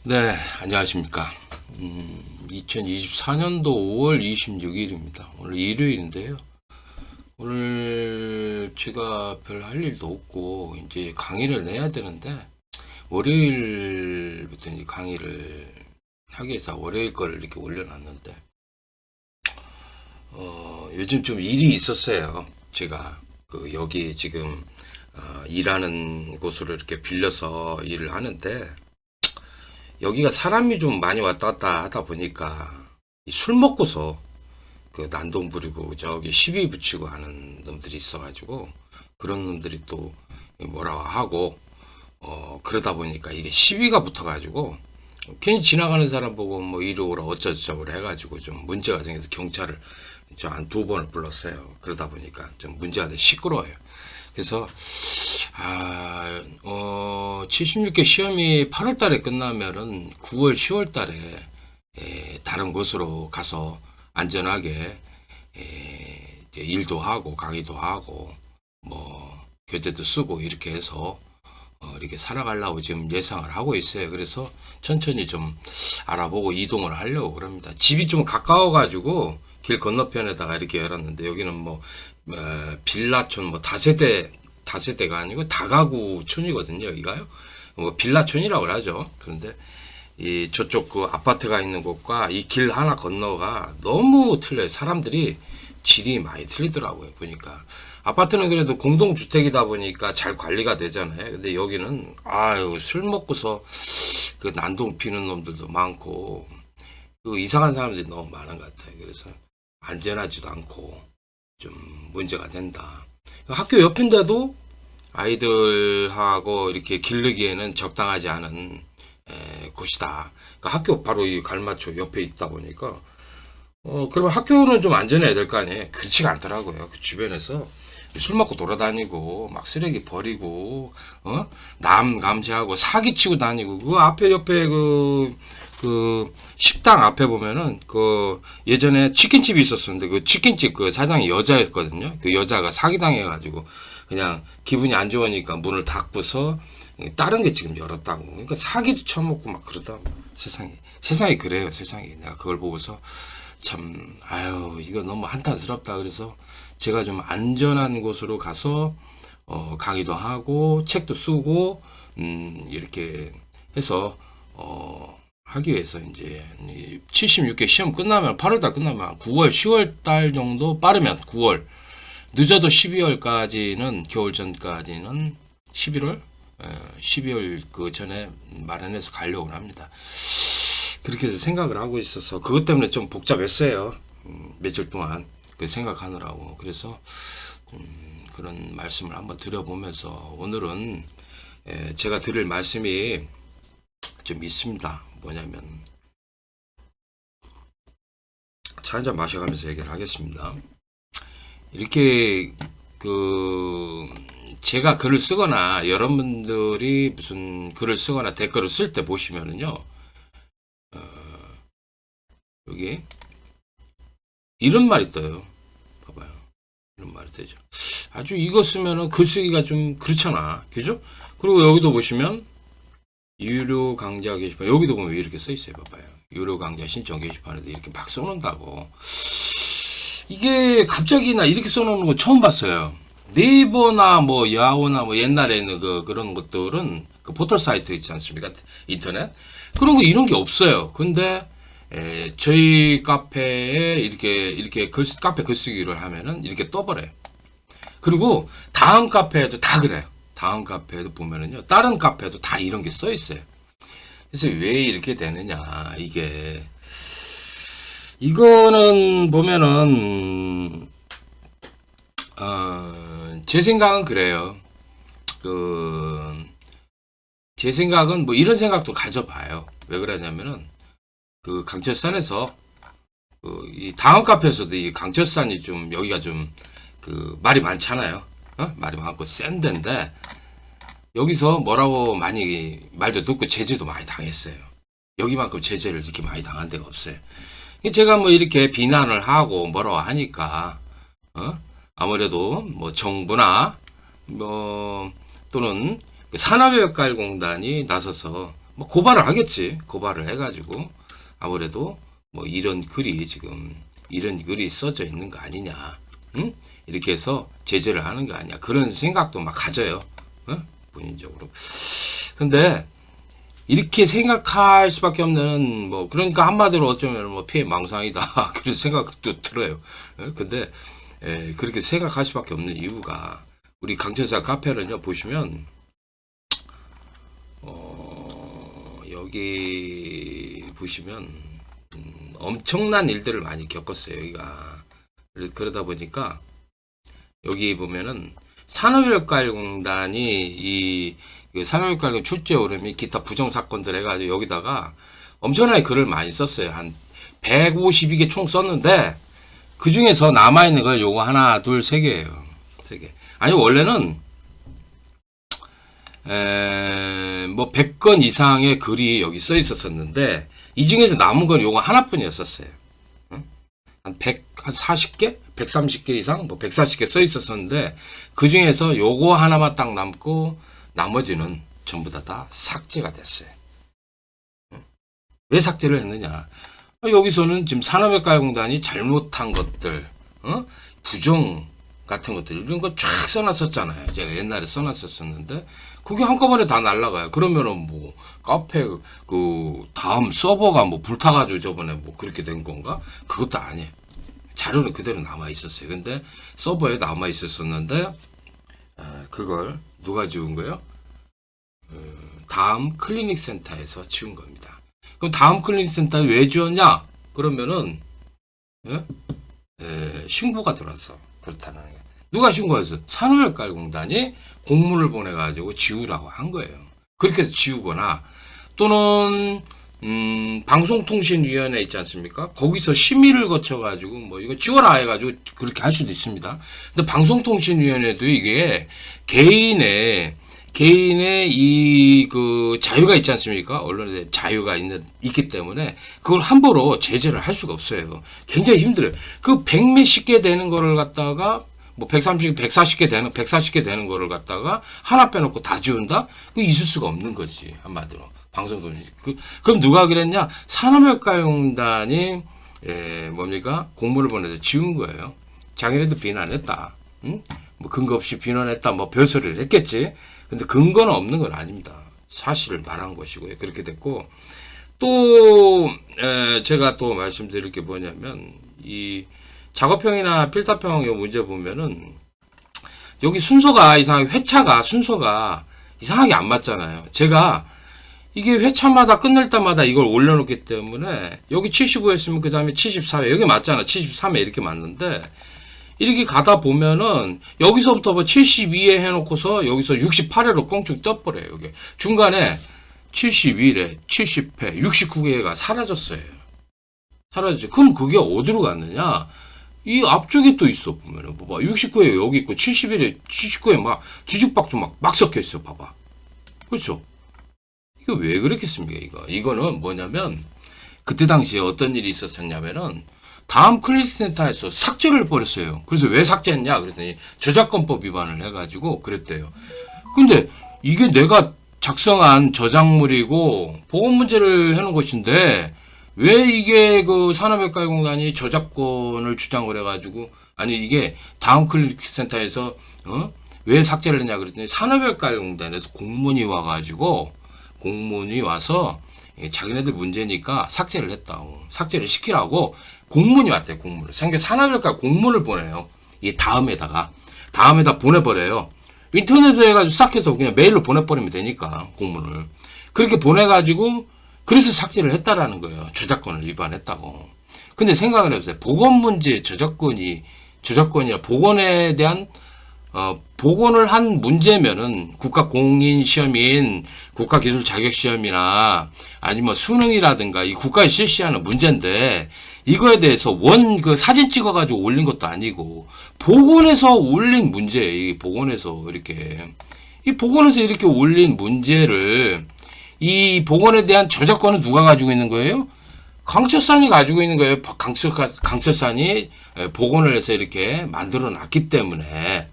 네, 안녕하십니까. 2024년도 5월 26일입니다. 오늘 일요일인데요. 오늘 제가 별 할 일도 없고, 이제 강의를 내야 되는데, 월요일부터 이제 강의를 하기 위해서 월요일 거를 이렇게 올려놨는데, 요즘 좀 일이 있었어요. 제가, 여기 지금, 일하는 곳으로 이렇게 빌려서 일을 하는데, 여기가 사람이 좀 많이 왔다 갔다 하다 보니까 술 먹고서 그 난동 부리고 저기 시비 붙이고 하는 놈들이 있어가지고 그런 놈들이 또 뭐라 하고 그러다 보니까 이게 시비가 붙어가지고 괜히 지나가는 사람 보고 뭐 이리 오라 어쩌저쩌고 해가지고 좀 문제가 생겨서 경찰을 저 한 2번을 불렀어요. 그러다 보니까 좀 문제가 돼 시끄러워요. 그래서 76개 시험이 8월 달에 끝나면은 9월, 10월 달에 다른 곳으로 가서 안전하게 이제 일도 하고 강의도 하고 뭐 교재도 쓰고 이렇게 해서 이렇게 살아가려고 지금 예상을 하고 있어요. 그래서 천천히 좀 알아보고 이동을 하려고 그럽니다. 집이 좀 가까워 가지고 길 건너편에다가 이렇게 열었는데 여기는 뭐 빌라촌 뭐 다세대가 아니고 다가구촌이거든요. 여기가요. 뭐 빌라촌이라고 하죠. 그런데 이 저쪽 그 아파트가 있는 곳과 이 길 하나 건너가 너무 틀려요. 사람들이 질이 많이 틀리더라고요. 보니까 아파트는 그래도 공동주택이다 보니까 잘 관리가 되잖아요. 근데 여기는 술 먹고서 그 난동 피는 놈들도 많고 그 이상한 사람들이 너무 많은 것 같아요. 그래서 안전하지도 않고 좀 문제가 된다. 학교 옆인데도 아이들하고 이렇게 기르기에는 적당하지 않은 곳이다. 그러니까 학교 바로 이 갈마초 옆에 있다 보니까 그러면 학교는 좀 안전해야 될 거 아니에요. 그렇지가 않더라고요. 그 주변에서 술 먹고 돌아다니고 막 쓰레기 버리고 남 감시하고 사기치고 다니고 그 앞에 옆에 그 식당 앞에 보면은 그 예전에 치킨집이 있었었는데 그 치킨집 그 사장이 여자였거든요. 그 여자가 사기당해가지고 그냥 기분이 안 좋으니까 문을 닫고서 다른 게 지금 열었다고. 그러니까 사기도 쳐먹고 막 그러다. 세상이 그래요. 세상이. 내가 그걸 보고서 참 이거 너무 한탄스럽다. 그래서 제가 좀 안전한 곳으로 가서 강의도 하고 책도 쓰고 이렇게 해서 하기 위해서 이제 76개 시험 끝나면 8월달 끝나면 9월 10월달 정도 빠르면 9월 늦어도 12월까지는 겨울 전까지는 11월 12월 그 전에 마련해서 가려고 합니다. 그렇게 해서 생각을 하고 있어서 그것 때문에 좀 복잡했어요. 며칠 동안 그 생각하느라고. 그래서 그런 말씀을 한번 드려보면서 오늘은 제가 드릴 말씀이 좀 있습니다. 뭐냐면 차 한잔 마셔가면서 얘기를 하겠습니다. 이렇게 제가 글을 쓰거나 여러분들이 무슨 글을 쓰거나 댓글을 쓸 때 보시면은요 여기 이런 말이 떠요. 봐봐요. 이런 말이 뜨죠. 아주 이거 쓰면은 글쓰기가 좀 그렇잖아. 그죠? 그리고 여기도 보시면 유료 강좌 게시판 여기도 보면 이렇게 써 있어요. 봐봐요. 유료 강좌 신청 게시판에도 이렇게 막 써놓는다고. 이게 갑자기 나 이렇게 써놓는 거 처음 봤어요. 네이버나 뭐 야후나 뭐 옛날에는 그런 것들은 그 포털 사이트 있지 않습니까? 인터넷 그런 거 이런 게 없어요. 근데 저희 카페에 이렇게 카페 글쓰기를 하면은 이렇게 떠버려요. 그리고 다음 카페에도 다 그래요. 다음 카페에도 보면은요, 다른 카페에도 다 이런 게 써 있어요. 그래서 왜 이렇게 되느냐, 이거는 보면은, 제 생각은 그래요. 제 생각은 뭐 이런 생각도 가져봐요. 왜 그러냐면은, 강철산에서, 이 다음 카페에서도 이 강철산이 좀, 여기가 좀, 말이 많잖아요. 말이 많고 센 데인데, 여기서 뭐라고 많이 말도 듣고 제재도 많이 당했어요. 여기만큼 제재를 이렇게 많이 당한 데가 없어요. 제가 뭐 이렇게 비난을 하고 뭐라고 하니까, 아무래도 뭐 정부나, 뭐, 또는 산업외과공단이 나서서 뭐 고발을 하겠지. 고발을 해가지고 아무래도 뭐 이런 글이 지금 이런 글이 써져 있는 거 아니냐, 응? 이렇게 해서 제재를 하는 거 아니야. 그런 생각도 막 가져요. 응? 본인적으로. 근데 이렇게 생각할 수밖에 없는 뭐 그러니까 한마디로 어쩌면 뭐 피해 망상이다 그런 생각도 들어요. 근데 그렇게 생각할 수밖에 없는 이유가 우리 강철사 카페는요 보시면 여기 보시면 엄청난 일들을 많이 겪었어요. 여기가 그러다 보니까 여기 보면은 산업인력관리공단이 이 산업인력관리공 출제 오름이 기타 부정 사건들 해가지고 여기다가 엄청나게 글을 많이 썼어요. 한 152개 총 썼는데 그 중에서 남아있는 걸 요거 하나, 둘, 세 개예요. 세 개. 아니 원래는 뭐 100건 이상의 글이 여기 써 있었었는데 이 중에서 남은 건 요거 하나뿐이었었어요. 한 140개? 130개 이상? 뭐 140개 써 있었었는데 그 중에서 요거 하나만 딱 남고 나머지는 전부 다 삭제가 됐어요. 왜 삭제를 했느냐? 여기서는 지금 산업인력관리공단이 잘못한 것들, 부정 같은 것들 이런 거 쫙 써놨었잖아요. 제가 옛날에 써놨었었는데 그게 한꺼번에 다 날라가요. 그러면은 뭐 카페 그 다음 서버가 뭐 불타가지고 저번에 뭐 그렇게 된 건가? 그것도 아니에요. 자료는 그대로 남아 있었어요. 근데 서버에 남아 있었었는데 그걸 누가 지운 거예요? 다음 클리닉 센터에서 지운 겁니다. 그럼 다음 클리닉 센터에 왜 지웠냐? 그러면은 신고가 들어와서 그렇다는 거예요. 누가 신고했어? 산업인력관리공단이 공문을 보내가지고 지우라고 한 거예요. 그렇게 해서 지우거나 또는 방송통신위원회 있지 않습니까? 거기서 심의를 거쳐가지고 뭐 이거 지워라 해가지고 그렇게 할 수도 있습니다. 근데 방송통신위원회도 이게 개인의 이 그 자유가 있지 않습니까? 언론의 자유가 있기 때문에 그걸 함부로 제재를 할 수가 없어요. 굉장히 힘들어요. 그 100몇십 개 되는 거를 갖다가 뭐 140개 되는 거를 갖다가 하나 빼놓고 다 지운다? 그 있을 수가 없는 거지. 한마디로. 방송통신. 그럼 누가 그랬냐? 산업인력관리공단이 뭡니까? 공문을 보내서 지운 거예요. 자기네도 비난했다. 응? 뭐 근거 없이 비난했다. 뭐 별소리를 했겠지. 근데 근거는 없는 건 아닙니다. 사실을 말한 것이고요. 그렇게 됐고 또 제가 또 말씀드릴 게 뭐냐면 이 작업형이나 필터형 이 문제 보면은 여기 순서가 이상하게 회차가 순서가 이상하게 안 맞잖아요. 제가 이게 회차마다 끝낼 때마다 이걸 올려놓기 때문에 여기 75였으면 그 다음에 74회 여기 맞잖아. 73회 이렇게 맞는데 이렇게 가다 보면은 여기서부터 뭐 72회 해놓고서 여기서 68회로 꽁충 떠버려요. 여기 중간에 71회, 70회, 69회가 사라졌어요. 사라졌죠. 그럼 그게 어디로 갔느냐? 이 앞쪽에 또 있어 보면은 봐봐. 69회 여기 있고 71회, 79회 막 뒤죽박죽 막 섞여 있어. 봐봐. 그렇죠? 이거 왜 그렇겠습니까? 이거는 뭐냐면 그때 당시에 어떤 일이 있었냐면은 다음 클릭센터에서 삭제를 버렸어요. 그래서 왜 삭제했냐? 그랬더니 저작권법 위반을 해가지고 그랬대요. 근데 이게 내가 작성한 저작물이고 보건 문제를 해놓은 것인데 왜 이게 그 산업인력관리공단이 저작권을 주장을 해가지고 아니 이게 다음 클릭센터에서 왜 삭제를 했냐 그랬더니 산업인력관리공단에서 공문이 와가지고 공문이 와서 자기네들 문제니까 삭제를 했다고 삭제를 시키라고 공문이 왔대요. 공문을 생계 산업인력관리 공문을 보내요. 이 다음에다 보내버려요. 인터넷으로 해가지고 싹 해서 그냥 메일로 보내버리면 되니까 공문을 그렇게 보내가지고 그래서 삭제를 했다라는 거예요. 저작권을 위반했다고. 근데 생각을 해보세요. 보건 문제 저작권이나 보건에 대한 보건을 한 문제면은 국가공인시험인 국가기술자격시험이나 아니면 수능이라든가 이 국가에 실시하는 문제인데 이거에 대해서 그 사진 찍어가지고 올린 것도 아니고 보건에서 올린 문제, 이 보건에서 이렇게 올린 문제를 이 보건에 대한 저작권은 누가 가지고 있는 거예요? 강철산이 가지고 있는 거예요. 강철산이 보건을 해서 이렇게 만들어 놨기 때문에.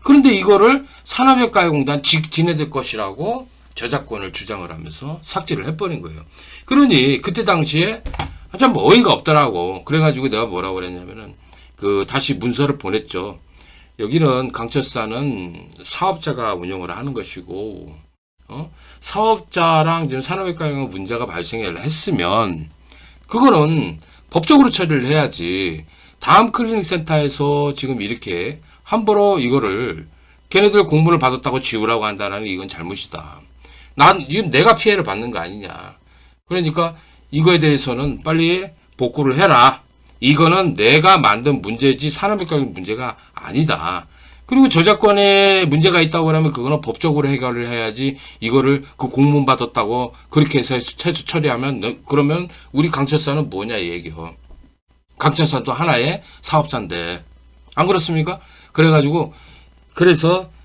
그런데 이거를 산업인력관리공단 지네들 것이라고 저작권을 주장을 하면서 삭제를 해버린 거예요. 그러니 그때 당시에 참 어이가 없더라고. 그래가지고 내가 뭐라고 그랬냐면은 다시 문서를 보냈죠. 여기는 강철사는 사업자가 운영을 하는 것이고, 사업자랑 지금 산업외과형 문제가 발생을 했으면 그거는 법적으로 처리를 해야지. 다음 클리닉 센터에서 지금 이렇게 함부로 이거를 걔네들 공문을 받았다고 지우라고 한다라는 이건 잘못이다. 이건 내가 피해를 받는 거 아니냐. 그러니까 이거에 대해서는 빨리 복구를 해라. 이거는 내가 만든 문제지 산업외과적 문제가 아니다. 그리고 저작권에 문제가 있다고 그러면 그거는 법적으로 해결을 해야지. 이거를 그 공문 받았다고 그렇게 해서 최소 처리하면 그러면 우리 강철사는 뭐냐 이 얘기요. 강철사는 또 하나의 사업자인데 안 그렇습니까? 그래서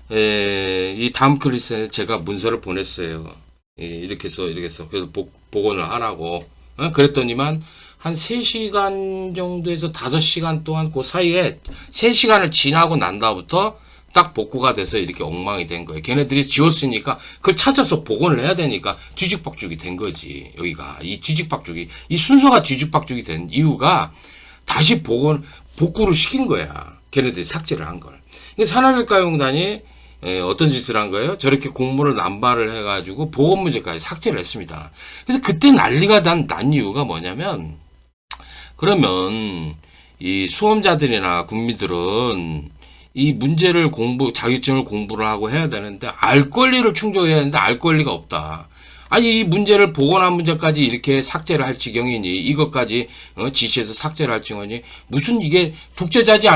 이 다음 클리스에 제가 문서를 보냈어요. 이렇게 해서 그래서 복원을 하라고. 그랬더니만 한 3시간 정도에서 5시간 동안 그 사이에 3시간을 지나고 난 다음부터 딱 복구가 돼서 이렇게 엉망이 된 거예요. 걔네들이 지웠으니까 그걸 찾아서 복원을 해야 되니까 뒤죽박죽이 된 거지. 여기가 이 뒤죽박죽이 이 순서가 뒤죽박죽이 된 이유가 다시 복구를 시킨 거야. 걔네들이 삭제를 한 걸. 산업외과용단이 어떤 짓을 한 거예요? 저렇게 공문을 남발을 해가지고 보건 문제까지 삭제를 했습니다. 그래서 그때 난리가 난 이유가 뭐냐면, 그러면 이 수험자들이나 국민들은 이 문제를 자격증을 공부를 하고 해야 되는데 알 권리를 충족해야 되는데 알 권리가 없다. 아니 이 문제를 보건한 문제까지 이렇게 삭제를 할 지경이니 이것까지 지시해서 삭제를 할 지경이니 무슨 이게 독재자지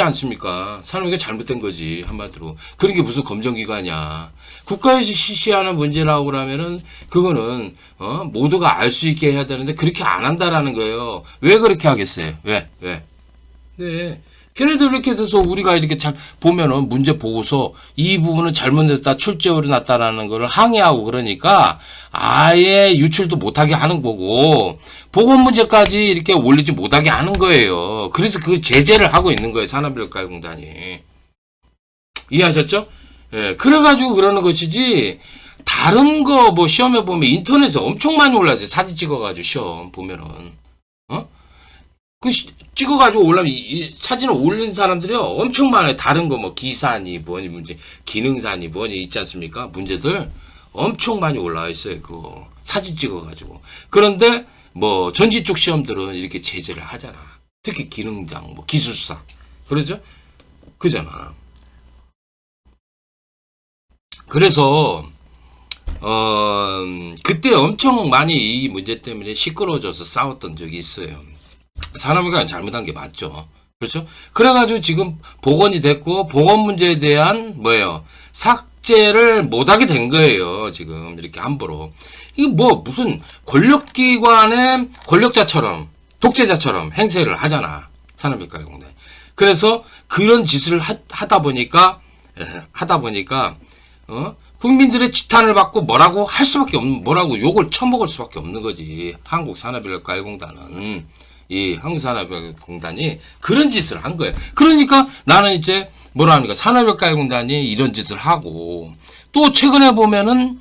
않습니까? 산업이 잘못된 거지 한마디로. 그런 게 무슨 검정기관이야. 국가에서 실시하는 문제라고 그러면은 그거는 모두가 알 수 있게 해야 되는데 그렇게 안 한다라는 거예요. 왜 그렇게 하겠어요? 왜? 네. 걔네들 이렇게 돼서 우리가 이렇게 잘 보면은 문제 보고서 이 부분은 잘못됐다, 출제율이 났다라는 거를 항의하고 그러니까 아예 유출도 못하게 하는 거고 보건 문제까지 이렇게 올리지 못하게 하는 거예요. 그래서 그 제재를 하고 있는 거예요. 산업외과공단이. 이해하셨죠? 예, 그래가지고 그러는 것이지 다른 거 뭐 시험에 보면 인터넷에 엄청 많이 올라왔어요. 사진 찍어가지고 시험 보면은. 찍어가지고 올라면 이 사진을 올린 사람들이 엄청 많아요. 다른 거 뭐 기사니 뭐니 문제, 기능사니 뭐니 있지 않습니까? 문제들 엄청 많이 올라와 있어요. 그거 사진 찍어가지고. 그런데 뭐 전지 쪽 시험들은 이렇게 제재를 하잖아. 특히 기능장, 뭐 기술사, 그러죠? 그잖아. 그래서 그때 엄청 많이 이 문제 때문에 시끄러워져서 싸웠던 적이 있어요. 산업외과는 잘못한 게 맞죠. 그렇죠? 그래가지고 지금 복원이 됐고 보건 문제에 대한 삭제를 못하게 된 거예요. 지금 이렇게 함부로. 이게 뭐 무슨 권력기관의 권력자처럼 독재자처럼 행세를 하잖아. 산업외과공단. 그래서 그런 짓을 하다 보니까 국민들의 지탄을 받고 뭐라고 할 수밖에 없는, 뭐라고 욕을 처먹을 수밖에 없는 거지. 한국산업외과공단은. 이 한국산업외과공단이 그런 짓을 한 거예요. 그러니까 나는 이제 뭐라 합니까? 산업외과공단이 이런 짓을 하고, 또 최근에 보면은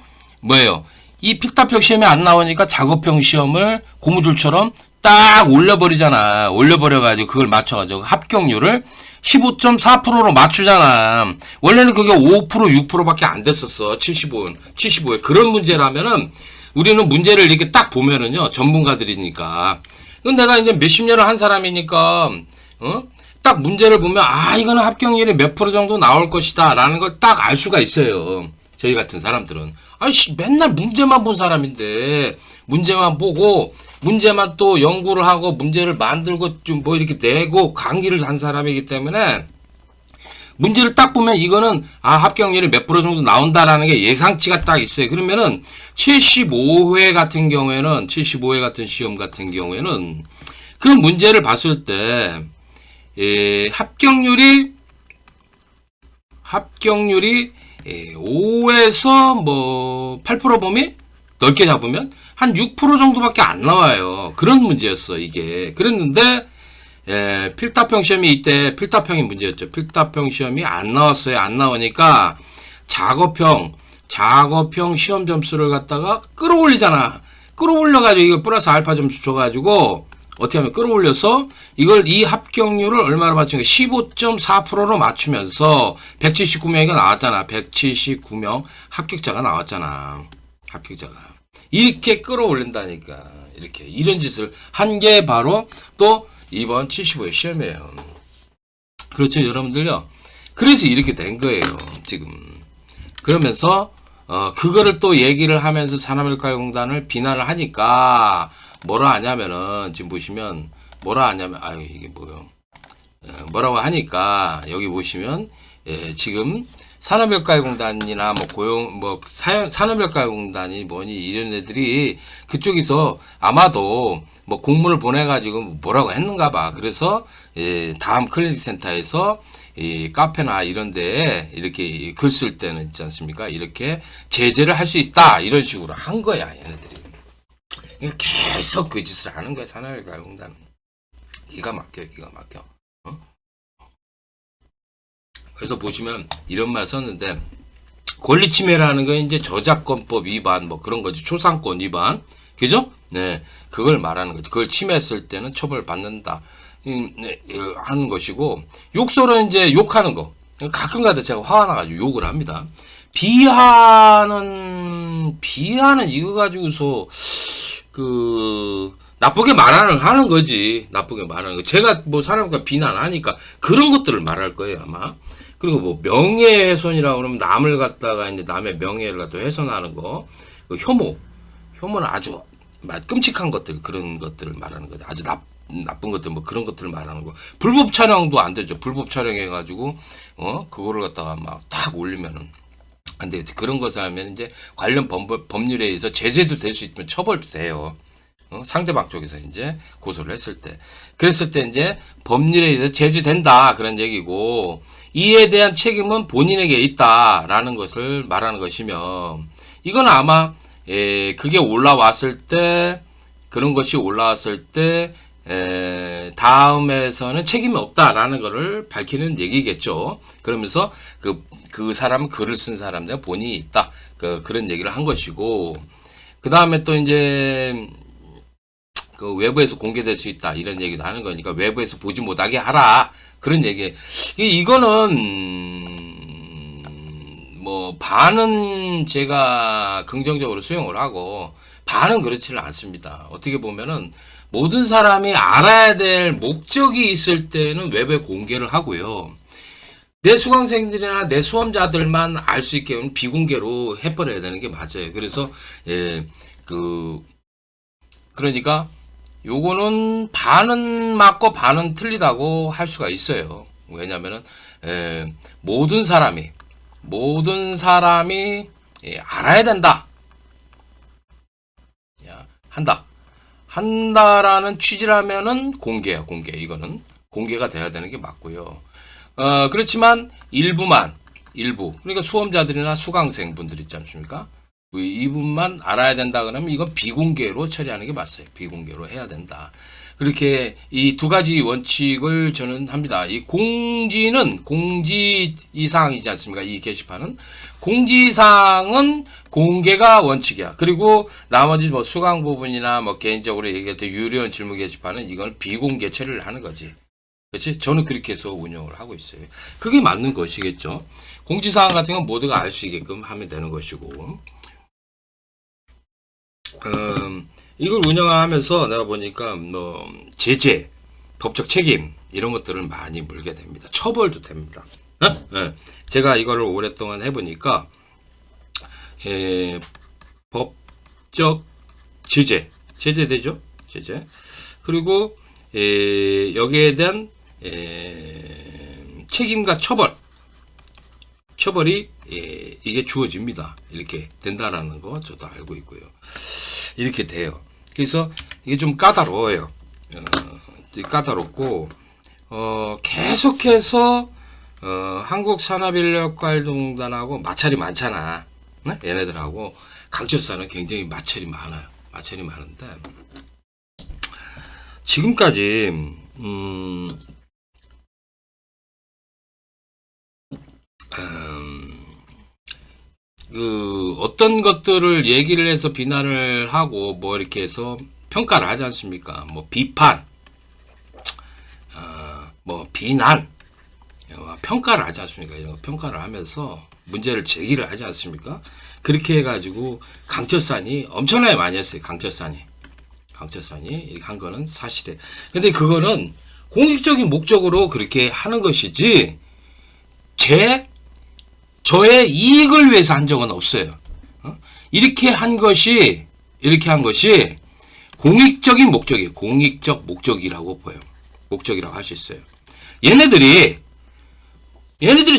이 필답형 시험이 안 나오니까 작업형 시험을 고무줄처럼 딱 올려버리잖아. 올려버려가지고 그걸 맞춰가지고 합격률을 15.4%로 맞추잖아. 원래는 그게 5%, 6%밖에 안 됐었어. 75에. 그런 문제라면은 우리는 문제를 이렇게 딱 보면은요, 전문가들이니까. 이건 내가 이제 몇십 년을 한 사람이니까, 딱 문제를 보면, 이거는 합격률이 몇 프로 정도 나올 것이다. 라는 걸 딱 알 수가 있어요. 저희 같은 사람들은. 맨날 문제만 본 사람인데, 문제만 보고, 문제만 또 연구를 하고, 문제를 만들고, 좀 뭐 이렇게 내고, 강의를 한 사람이기 때문에, 문제를 딱 보면 이거는 합격률이 몇 프로 정도 나온다라는 게 예상치가 딱 있어요. 그러면은 75회 같은 경우에는 75회 같은 시험 같은 경우에는 그 문제를 봤을 때 합격률이 5에서 뭐 8% 범위 넓게 잡으면 한 6% 정도밖에 안 나와요. 그런 문제였어 이게. 그랬는데 필답형 시험이 이때 필답형이 문제였죠. 필답형 시험이 안 나왔어요. 안 나오니까 작업형 작업형 시험 점수를 갖다가 끌어올리잖아. 끌어올려가지고 이거 플러스 알파 점수 줘가지고 어떻게 하면 끌어올려서 이걸 이 합격률을 얼마로 맞춘 거야? 15.4%로 맞추면서 179명이 나왔잖아. 179명 합격자가 나왔잖아. 합격자가. 이렇게 끌어올린다니까. 이렇게 이런 짓을 한 게 바로 또 이번 75회 시험이에요. 그렇죠, 여러분들요. 그래서 이렇게 된 거예요, 지금. 그러면서 그거를 또 얘기를 하면서 산업일가공단을 비난을 하니까 뭐라 하냐면은 지금 보시면 뭐라 하냐면 아유 이게 뭐요? 뭐라고 하니까 여기 보시면 지금 산업일가공단이나 뭐 고용 뭐 산업일가공단이 뭐니 이런 애들이 그쪽에서 아마도 뭐 공문을 보내가지고 뭐라고 했는가봐. 그래서 다음 클리닉 센터에서 이 카페나 이런 데에 이렇게 글 쓸 때는 있지 않습니까? 이렇게 제재를 할 수 있다 이런 식으로 한 거야 얘네들이. 계속 그 짓을 하는 거야 산업일가공단. 기가 막혀 기가 막혀. 그래서 보시면 이런 말 썼는데 권리 침해라는 건 이제 저작권법 위반 뭐 그런 거지. 초상권 위반 그죠? 네 그걸 말하는 거지. 그걸 침해했을 때는 처벌 받는다 하는 것이고 욕설은 이제 욕하는 거. 가끔가다 제가 화가 나가지고 욕을 합니다. 비하는 이거 가지고서 나쁘게 하는 거지. 나쁘게 말하는 거. 제가 뭐 사람과 비난하니까 그런 것들을 말할 거예요, 아마. 그리고 뭐 명예훼손이라고 그러면 남을 갖다가 이제 남의 명예를 갖다 훼손하는 거. 혐오는 아주 끔찍한 것들, 그런 것들을 말하는 거죠. 아주 나쁜 것들, 뭐 그런 것들을 말하는 거. 불법 촬영도 안 되죠. 불법 촬영해가지고, 그거를 갖다가 막 탁 올리면은. 근데 그런 것을 하면 이제 관련 법률에 의해서 제재도 될 수 있으면 처벌도 돼요. 상대방 쪽에서 이제 고소를 했을 때. 그랬을 때 이제 법률에 의해서 제재된다. 그런 얘기고, 이에 대한 책임은 본인에게 있다라는 것을 말하는 것이며, 이건 아마, 그게 올라왔을 때, 그런 것이 올라왔을 때, 다음에서는 책임이 없다라는 것을 밝히는 얘기겠죠. 그러면서 그 사람은 글을 쓴 사람들 본인이 있다. 그런 얘기를 한 것이고, 그 다음에 또 이제, 그 외부에서 공개될 수 있다. 이런 얘기도 하는 거니까 외부에서 보지 못하게 하라. 그런 얘기. 이거는, 뭐, 반은 제가 긍정적으로 수용을 하고, 반은 그렇지는 않습니다. 어떻게 보면은, 모든 사람이 알아야 될 목적이 있을 때는 외부에 공개를 하고요. 내 수강생들이나 내 수험자들만 알 수 있게 비공개로 해버려야 되는 게 맞아요. 그래서 그러니까 요거는 반은 맞고 반은 틀리다고 할 수가 있어요. 왜냐면은 모든 사람이 알아야 된다. 한다라는 취지라면은 공개야, 공개. 이거는 공개가 돼야 되는 게 맞고요. 그렇지만 일부. 그러니까 수험자들이나 수강생분들 있지 않습니까? 이분만 알아야 된다 그러면 이건 비공개로 처리하는 게 맞아요. 비공개로 해야 된다. 그렇게 이 두 가지 원칙을 저는 합니다. 이 공지사항이지 않습니까? 이 게시판은. 공지사항은 공개가 원칙이야. 그리고 나머지 뭐 수강 부분이나 뭐 개인적으로 얘기할 때 유료원 질문 게시판은 이건 비공개 처리를 하는 거지. 그렇지? 저는 그렇게 해서 운영을 하고 있어요. 그게 맞는 것이겠죠. 공지사항 같은 건 모두가 알 수 있게끔 하면 되는 것이고. 이걸 운영하면서 내가 보니까 뭐 제재, 법적 책임 이런 것들을 많이 물게 됩니다. 처벌도 됩니다. 제가 이거를 오랫동안 해보니까 법적 제재되죠. 제재. 그리고 여기에 대한 책임과 처벌이 이게 주어집니다. 이렇게 된다라는 거 저도 알고 있고요. 이렇게 돼요. 그래서 이게 좀 까다로워요. 까다롭고 계속해서 한국산업인력활동단하고 마찰이 많잖아. 네? 얘네들하고 강철사는 굉장히 마찰이 많아요. 마찰이 많은데 지금까지 어떤 것들을 얘기를 해서 비난을 하고 뭐 이렇게 해서 평가를 하지 않습니까? 뭐 비판, 뭐 비난, 평가를 하지 않습니까? 이런 거 평가를 하면서 문제를 제기를 하지 않습니까? 그렇게 해가지고 강철산이 엄청나게 많이 했어요. 강철산이 이렇게 한 거는 사실이에요. 근데 그거는 공익적인 목적으로 그렇게 하는 것이지 저의 이익을 위해서 한 적은 없어요. 이렇게 한 것이 공익적인 목적이에요. 공익적 목적이라고 보여요. 목적이라고 할 수 있어요. 얘네들이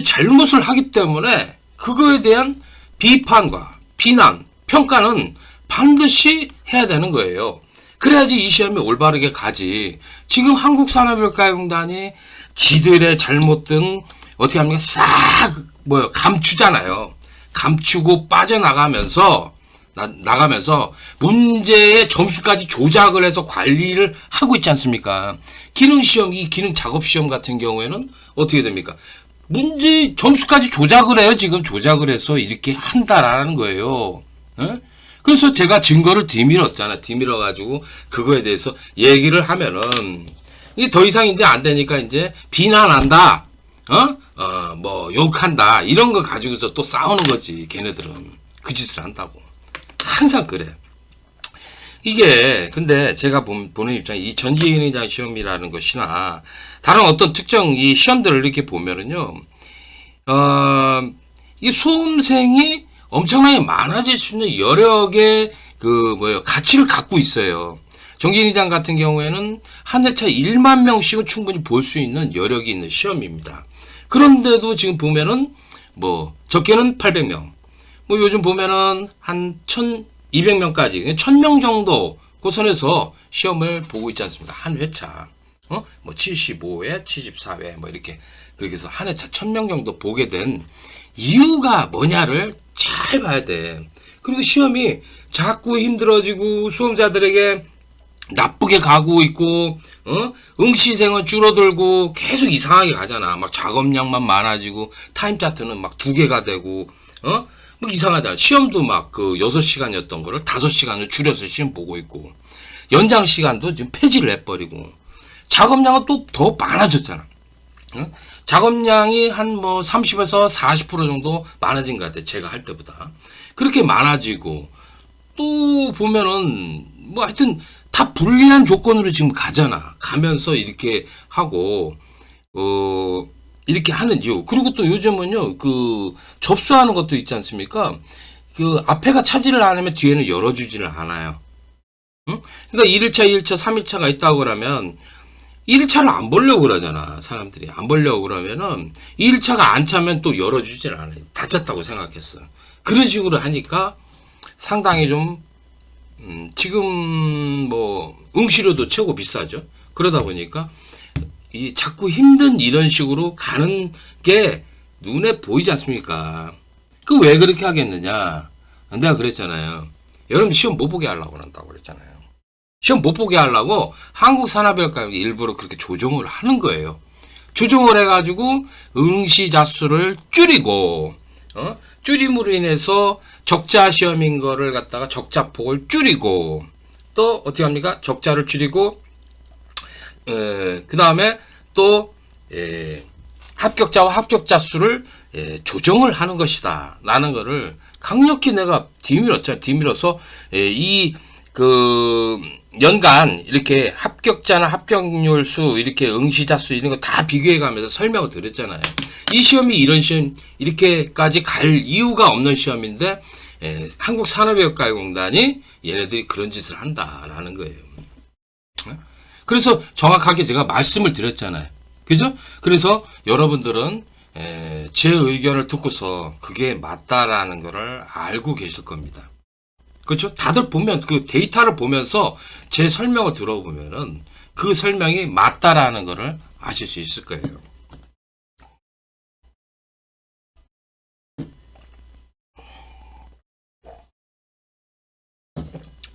잘못을 하기 때문에 그거에 대한 비판과 비난, 평가는 반드시 해야 되는 거예요. 그래야지 이 시험이 올바르게 가지. 지금 한국산업인과공단이 지들의 잘못된 어떻게 합니까? 감추잖아요. 감추고 빠져나가면서 문제의 점수까지 조작을 해서 관리를 하고 있지 않습니까? 기능시험, 이 기능 작업시험 같은 경우에는 어떻게 됩니까? 문제 점수까지 조작을 해요. 지금 조작을 해서 이렇게 한다라는 거예요. 에? 그래서 제가 증거를 뒤밀었잖아요. 뒤밀어가지고 그거에 대해서 얘기를 하면은 이게 더 이상 이제 안 되니까 이제 비난한다. 뭐 욕한다. 이런 거 가지고서 또 싸우는 거지. 걔네들은 그 짓을 한다고. 항상 그래. 이게 근데 제가 보는 입장에 이 전기기능장 시험이라는 것이나 다른 어떤 특정 이 시험들을 이렇게 보면은요, 이 수험생이 엄청나게 많아질 수 있는 여러 개의 가치를 갖고 있어요. 전기기능장 같은 경우에는 한 회차 1만 명씩은 충분히 볼 수 있는 여력이 있는 시험입니다. 그런데도 지금 보면은 뭐 적게는 800명, 뭐 요즘 보면은 한 1200명까지 1000명 정도 그 선에서 시험을 보고 있지 않습니까? 한 회차. 뭐 75회, 74회 뭐 이렇게 그렇게 해서 한 회차 1000명 정도 보게 된 이유가 뭐냐를 잘 봐야 돼. 그리고 시험이 자꾸 힘들어지고 수험자들에게 나쁘게 가고 있고 응시생은 줄어들고 계속 이상하게 가잖아. 막 작업량만 많아지고 타임 차트는 막 2개가 되고 뭐 이상하잖아. 시험도 막 6시간이었던 거를 5시간을 줄여서 시험 보고 있고 연장 시간도 지금 폐지를 해버리고 작업량은 또 더 많아졌잖아. 작업량이 한 뭐 30에서 40% 정도 많아진 것 같아. 제가 할 때보다. 그렇게 많아지고 또 보면은 뭐 하여튼 다 불리한 조건으로 지금 가잖아. 가면서 이렇게 하고 이렇게 하는 이유. 그리고 또 요즘은요, 접수하는 것도 있지 않습니까? 앞에가 차지를 안 하면 뒤에는 열어주지를 않아요. 응? 그러니까 1일차, 2일차, 3일차가 있다고 그러면 1일차를 안 보려고 그러잖아. 사람들이. 안 보려고 그러면은 2일차가 안 차면 또 열어주질 않아요. 다쳤다고 생각했어. 그런 식으로 하니까 상당히 좀 지금 뭐 응시료도 최고 비싸죠. 그러다 보니까 이 자꾸 힘든 이런 식으로 가는 게 눈에 보이지 않습니까? 그 왜 그렇게 하겠느냐? 내가 그랬잖아요. 여러분 시험 못 보게 하려고 한다고 그랬잖아요. 시험 못 보게 하려고 한국산업인과 일부러 그렇게 조정을 하는 거예요. 조정을 해가지고 응시자 수를 줄이고 줄임으로 인해서 적자 시험인 거를 갖다가 적자폭을 줄이고 또 어떻게 합니까? 적자를 줄이고 그 다음에 또 합격자와 합격자 수를 조정을 하는 것이다 라는 거를 강력히 내가 뒤밀었잖아요. 뒤밀어서 연간 이렇게 합격자나 합격률 수 이렇게 응시자 수 이런 거 다 비교해 가면서 설명을 드렸잖아요. 이 시험이 이런 시험 이렇게까지 갈 이유가 없는 시험인데 한국산업인과공단이 얘네들이 그런 짓을 한다라는 거예요. 그래서 정확하게 제가 말씀을 드렸잖아요. 그죠? 그래서 여러분들은 제 의견을 듣고서 그게 맞다라는 거를 알고 계실 겁니다. 그렇죠? 다들 보면 그 데이터를 보면서 제 설명을 들어보면은 그 설명이 맞다라는 거를 아실 수 있을 거예요.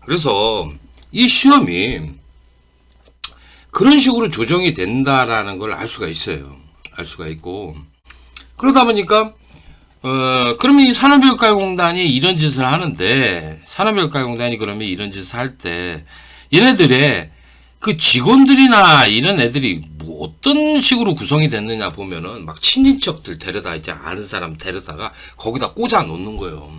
그래서 이 시험이 그런 식으로 조정이 된다라는 걸 알 수가 있어요. 알 수가 있고 그러다 보니까 그러면 이 산업인력가공단이 이런 짓을 하는데, 산업인력가공단이 그러면 이런 짓을 할 때, 얘네들의 그 직원들이나 이런 애들이 뭐 어떤 식으로 구성이 됐느냐 보면은 막 친인척들 데려다 이제 아는 사람 데려다가 거기다 꽂아 놓는 거예요.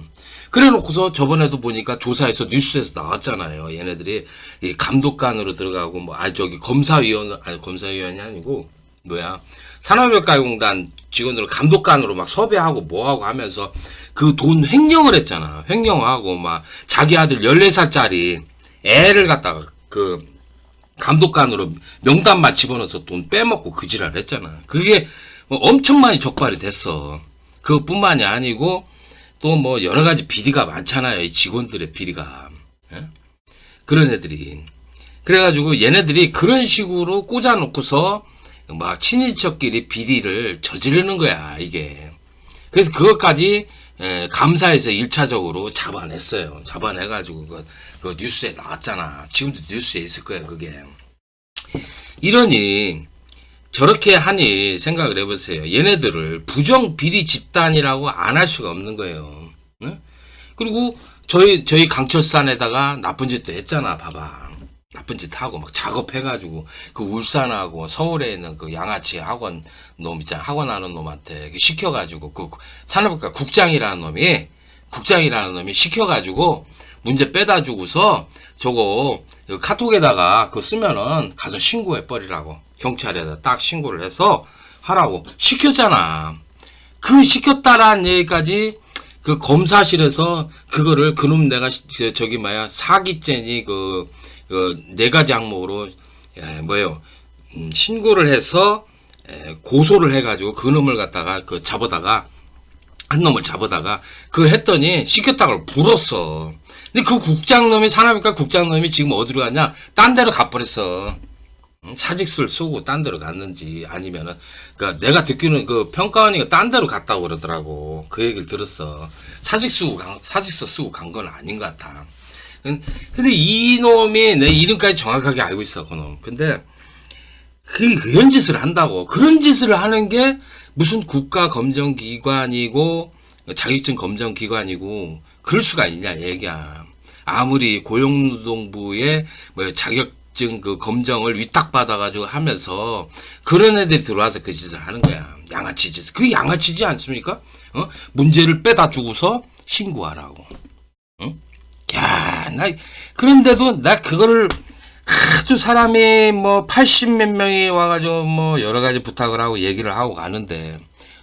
그래 놓고서 저번에도 보니까 조사에서 뉴스에서 나왔잖아요. 얘네들이 이 감독관으로 들어가고 뭐, 검사위원이 아니고, 산업인력가공단 직원들을 감독관으로 막 섭외하고 뭐하고 하면서 그 돈 횡령을 했잖아. 횡령하고 막 자기 아들 14살짜리 애를 갖다가 그 감독관으로 명단만 집어넣어서 돈 빼먹고 그 지랄 했잖아. 그게 엄청 많이 적발이 됐어. 그것뿐만이 아니고 또 뭐 여러 가지 비리가 많잖아요. 이 직원들의 비리가. 예? 그런 애들이. 그래가지고 얘네들이 그런 식으로 꽂아놓고서 막 친인척끼리 비리를 저지르는 거야, 이게. 그래서 그것까지 감사에서 1차적으로 잡아냈어요. 잡아내가지고 그 뉴스에 나왔잖아. 지금도 뉴스에 있을 거야, 그게. 이러니 저렇게 하니 생각을 해보세요. 얘네들을 부정비리 집단이라고 안 할 수가 없는 거예요. 응? 그리고 저희 강철산에다가 나쁜 짓도 했잖아. 봐봐. 나쁜 짓 하고 막 작업해가지고 그 울산하고 서울에 있는 그 양아치 학원 놈 있잖아. 학원 하는 놈한테 시켜가지고 그 산업과 국장이라는 놈이 시켜가지고 문제 빼다 주고서 저거 카톡에다가 그거 쓰면은 가서 신고해 버리라고. 경찰에다 딱 신고를 해서 하라고 시켰잖아. 그 시켰다라는 얘기까지 그 검사실에서 그거를 그놈 내가 사기죄니 그 네 가지 항목으로 신고를 해서 고소를 해가지고 그 놈을 갖다가 한 놈을 잡아다가 그 했더니 시켰다고 불었어. 근데 그 국장놈이 산업인과 국장놈이 지금 어디로 갔냐? 딴 데로 가버렸어. 사직서를 쓰고 딴 데로 갔는지 아니면은 그러니까 내가 듣기는 그 평가원이가 딴 데로 갔다고 그러더라고. 그 얘기를 들었어. 사직서 쓰고 간 건 아닌 것 같아. 근데 이놈이 내 이름까지 정확하게 알고 있어, 그놈. 근데 그런 짓을 한다고. 그런 짓을 하는 게 무슨 국가검정기관이고 자격증 검정기관이고 그럴 수가 있냐 얘기야. 아무리 고용노동부의 자격증 그 검정을 위탁받아가지고 하면서 그런 애들이 들어와서 그 짓을 하는 거야. 양아치 짓. 그게 양아치지 않습니까? 문제를 빼다 주고서 신고하라고. 응? 야, 그런데도 나 그거를 아주 사람이 80 몇 명이 와가지고 여러 가지 부탁을 하고 얘기를 하고 가는데,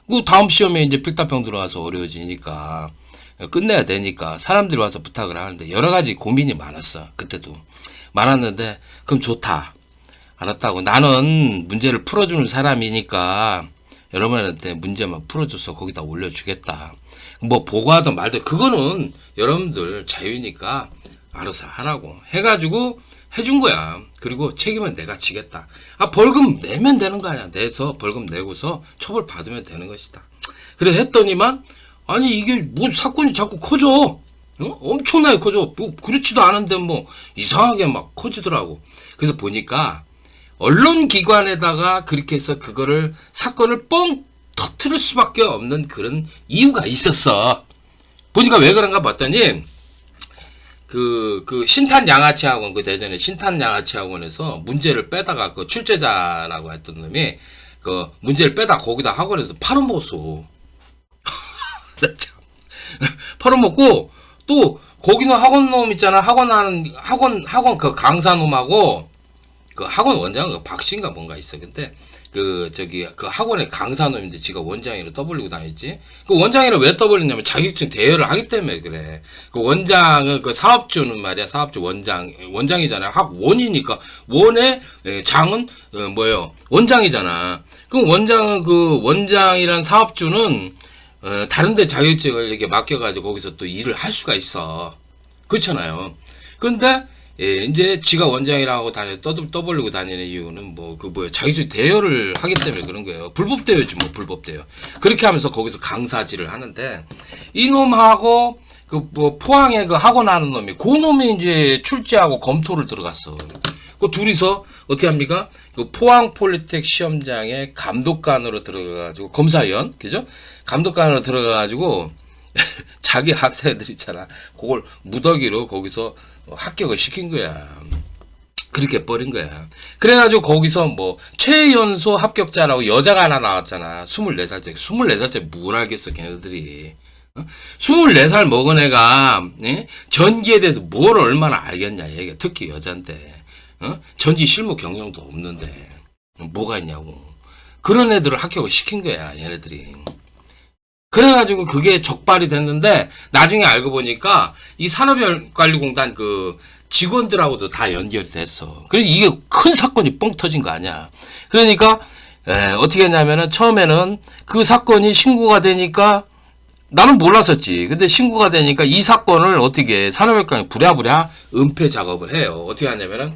그 다음 시험에 이제 필답형 들어가서 어려워지니까, 끝내야 되니까 사람들이 와서 부탁을 하는데 여러 가지 고민이 많았어. 그때도. 많았는데, 그럼 좋다. 알았다고. 나는 문제를 풀어주는 사람이니까 여러분한테 문제만 풀어줘서 거기다 올려주겠다. 보고하든 말든 그거는 여러분들 자유니까 알아서 하라고 해가지고 해준 거야. 그리고 책임은 내가 지겠다. 벌금 내면 되는 거 아니야. 내서 벌금 내고서 처벌 받으면 되는 것이다. 그래 했더니만 아니 이게 사건이 자꾸 커져. 엄청나게 커져. 그렇지도 않은데 이상하게 막 커지더라고. 그래서 보니까 언론기관에다가 그렇게 해서 사건을 뻥 터트릴 수밖에 없는 그런 이유가 있었어. 보니까 왜 그런가 봤더니 그 신탄 양아치 학원, 그 대전에 신탄 양아치 학원에서 문제를 빼다가 그 출제자라고 했던 놈이 그 문제를 빼다 거기다 학원에서 팔아먹었어. 팔아먹고 또 거기는 학원 놈 있잖아. 학원 그 강사 놈하고 그 학원 원장은 박씨인가 뭔가 있어. 근데 그 학원의 강사놈인데 지가 원장이로 떠벌리고 다니지. 그 원장이를 왜 떠벌리냐면 자격증 대여를 하기 때문에 그래. 그 원장은 그 사업주는 말이야. 사업주 원장이잖아요. 학원이니까 원의 장은 원장이잖아. 그럼 원장은 그 원장이란 사업주는 다른데 자격증을 이렇게 맡겨가지고 거기서 또 일을 할 수가 있어. 그렇잖아요. 그런데 이제 지가 원장이라고 떠벌리고 다니는 이유는 자격증 대여를 하기 때문에 그런 거예요. 불법 대여지 불법 대여. 그렇게 하면서 거기서 강사질을 하는데 이놈하고 포항에 그 학원 하는 놈이 그 놈이 이제 출제하고 검토를 들어갔어. 그 둘이서 어떻게 합니까? 그 포항 폴리텍 시험장에 감독관으로 들어가가지고 검사위원, 그죠? 감독관으로 들어가가지고 자기 학생들 있잖아. 그걸 무더기로 거기서 합격을 시킨 거야. 그렇게 버린 거야. 그래가지고 거기서 뭐 최연소 합격자라고 여자가 하나 나왔잖아. 24살짜리. 24살짜리 뭘 알겠어, 걔네들이. 24살 먹은 애가 전기에 대해서 뭘 얼마나 알겠냐 얘가. 특히 여잔데 전기 실무 경력도 없는데 뭐가 있냐고. 그런 애들을 합격을 시킨 거야 얘네들이. 그래가지고 그게 적발이 됐는데 나중에 알고 보니까 이 산업관리공단 그 직원들하고도 다 연결이 됐어. 그래서 이게 큰 사건이 뻥 터진 거 아니야. 그러니까 어떻게 했냐면은 처음에는 그 사건이 신고가 되니까 나는 몰랐었지. 근데 신고가 되니까 이 사건을 어떻게 산업혁관이 부랴부랴 은폐 작업을 해요. 어떻게 하냐면은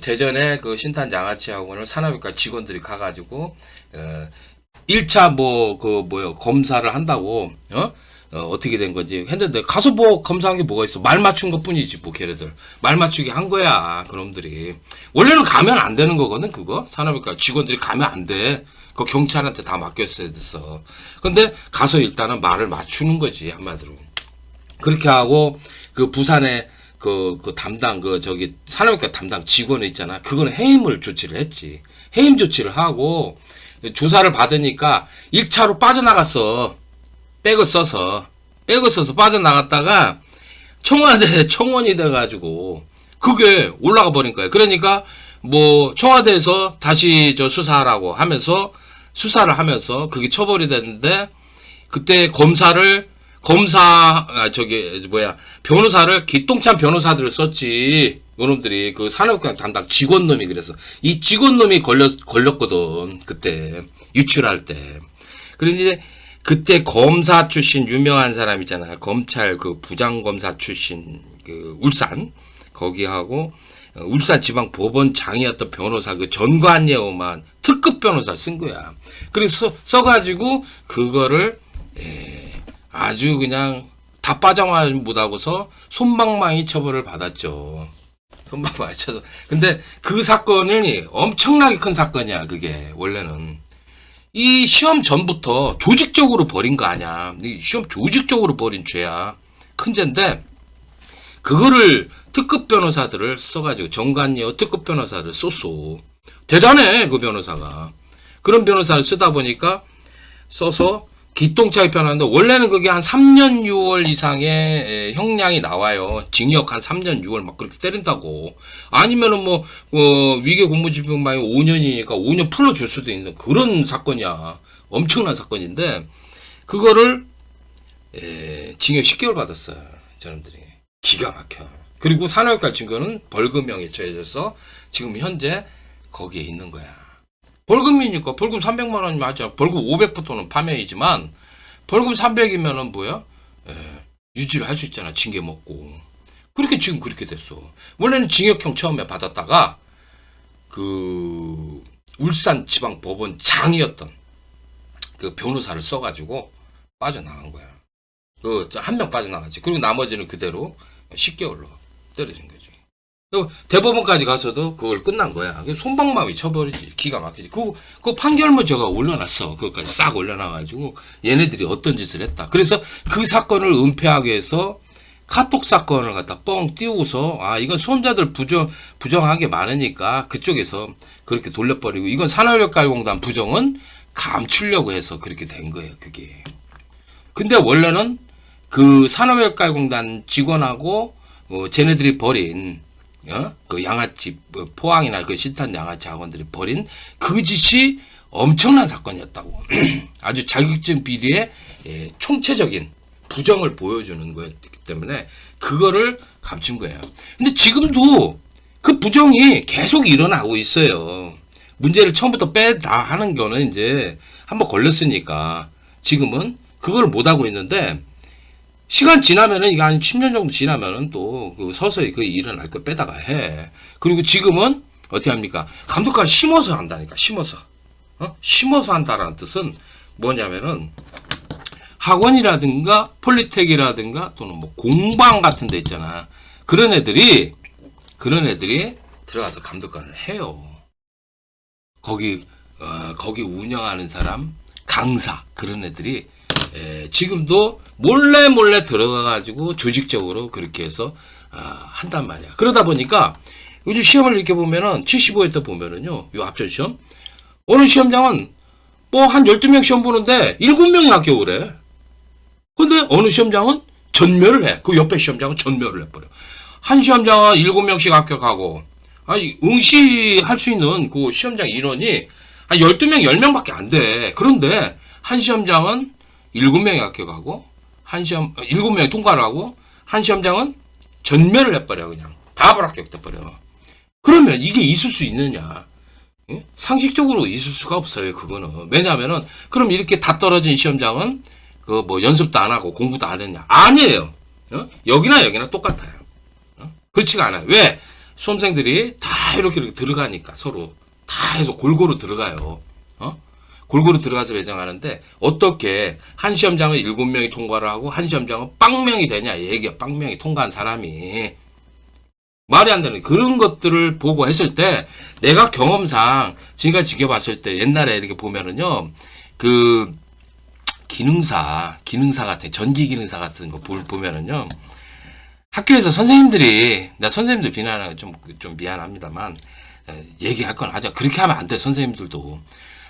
대전에 그 신탄 양아치학원을 산업혁관 직원들이 가가지고 1차 검사를 한다고 어떻게 된 건지 했는데 가서 뭐 검사한 게 뭐가 있어. 말 맞춘 것 뿐이지 뭐 걔네들. 말 맞추기 한 거야 그놈들이. 원래는 가면 안 되는 거거든 그거. 산업혁관 직원들이 가면 안 돼. 그 경찰한테 다 맡겼어야 됐어. 근데 가서 일단은 말을 맞추는 거지 한마디로. 그렇게 하고 그 부산에 그 담당 산업혁관 담당 직원이 있잖아. 그거는 해임을 조치를 했지. 해임 조치를 하고 조사를 받으니까 1차로 빠져나갔어. 백을 써서 빠져나갔다가 청와대 청원이 돼가지고 그게 올라가 버린 거야. 그러니까 뭐 청와대에서 다시 수사하라고 하면서 수사를 하면서 그게 처벌이 됐는데 그때 변호사를 기똥찬 변호사들을 썼지. 요놈들이 그 산업관 담당 직원놈이. 그래서 이 직원놈이 걸렸거든 그때 유출할 때. 그런데 그때 검사 출신 유명한 사람 있잖아요. 검찰 그 부장검사 출신 그 울산 거기하고 울산지방법원장이었던 변호사 그 전관예우만 특급 변호사 쓴 거야. 그래서 써가지고 그거를 아주 그냥 다 빠져나가지 못하고서 솜방망이 처벌을 받았죠. 솜방망이 처벌. 근데 그 사건이 엄청나게 큰 사건이야. 그게 원래는 이 시험 전부터 조직적으로 벌인 거 아니야. 이 시험 조직적으로 벌인 죄야. 큰 죄인데 그거를 특급 변호사들을 써가지고 정관예우 특급 변호사를 썼어. 대단해 그 변호사가. 그런 변호사를 쓰다 보니까 써서 기똥차게 편한데 원래는 그게 한 3년 6월 이상의 형량이 나와요. 징역 한 3년 6월 막 그렇게 때린다고. 아니면은 위계 공무집행방해 5년이니까 5년 풀어줄 수도 있는 그런 사건이야. 엄청난 사건인데 그거를 징역 10개월 받았어요. 저놈들이. 기가 막혀. 그리고 산업혁관 증거는 벌금형에 처해져서 지금 현재 거기에 있는 거야. 벌금이니까 벌금 300만 원이면 하죠. 벌금 500부터는 파면이지만 벌금 300이면은 뭐야? 유지를 할 수 있잖아. 징계 먹고. 그렇게 지금 그렇게 됐어. 원래는 징역형 처음에 받았다가 그 울산 지방법원장이었던 그 변호사를 써가지고 빠져나간 거야. 그 한 명 빠져나갔지. 그리고 나머지는 그대로 10개월로 떨어진 거지. 대법원까지 가서도 그걸 끝난 거야. 손방망이 쳐버리지. 기가 막히지. 그 판결문 제가 올려놨어. 그것까지 싹 올려놔가지고 얘네들이 어떤 짓을 했다. 그래서 그 사건을 은폐하기 위해서 카톡 사건을 갖다 뻥 띄우고서 이건 수험자들 부정한 게 많으니까 그쪽에서 그렇게 돌려버리고 이건 산업혁관공단 부정은 감추려고 해서 그렇게 된 거예요. 그게. 근데 원래는 그 산업혁관공단 직원하고 쟤네들이 벌인 그 양아치 포항이나 그 신탄 양아치 학원들이 벌인 그 짓이 엄청난 사건이었다고. 아주 자격증 비리의 총체적인 부정을 보여주는 거였기 때문에 그거를 감춘 거예요. 근데 지금도 그 부정이 계속 일어나고 있어요. 문제를 처음부터 빼다 하는 거는 이제 한번 걸렸으니까 지금은 그걸 못 하고 있는데 시간 지나면은 이게 한 10년 정도 지나면은 또 그 서서히 그 일어날 걸 빼다가 해. 그리고 지금은 어떻게 합니까? 감독관 심어서 한다니까. 심어서 한다라는 뜻은 뭐냐면은 학원이라든가 폴리텍이라든가 또는 뭐 공방 같은 데 있잖아. 그런 애들이 들어가서 감독관을 해요. 거기 운영하는 사람, 강사, 그런 애들이, 지금도 몰래 들어가가지고 조직적으로 그렇게 해서, 한단 말이야. 그러다 보니까, 요즘 시험을 이렇게 보면은, 75회 때 보면은요, 요 앞전 시험, 어느 시험장은, 뭐, 한 12명 시험 보는데, 7명이 합격을 해. 근데 어느 시험장은 전멸을 해. 그 옆에 시험장은 전멸을 해버려. 한 시험장은 7명씩 합격하고, 아니, 응시할 수 있는 그 시험장 인원이 한 12명, 10명밖에 안 돼. 그런데 한 시험장은 7명이 합격하고, 7명이 통과를 하고, 한 시험장은 전멸을 해버려, 그냥. 다 불합격돼버려. 그러면 이게 있을 수 있느냐? 예? 상식적으로 있을 수가 없어요, 그거는. 왜냐면은, 그럼 이렇게 다 떨어진 시험장은, 연습도 안 하고 공부도 안 했냐? 아니에요. 여기나 똑같아요. 그렇지가 않아요. 왜? 수험생들이 다 이렇게 들어가니까 서로 다 해서 골고루 들어가요. 골고루 들어가서 배정하는데 어떻게 한 시험장은 7명이 통과를 하고 한 시험장은 빵명이 되냐? 얘기야. 빵명이 통과한 사람이. 말이 안 되는 그런 것들을 보고 했을 때 내가 경험상 지금까지 지켜봤을 때 옛날에 이렇게 보면은요. 기능사 같은 전기 기능사 같은 거 보면은요. 학교에서 선생님들이, 나 선생님들 비난하는 좀 미안합니다만, 얘기할 건 하죠. 그렇게 하면 안 돼, 선생님들도.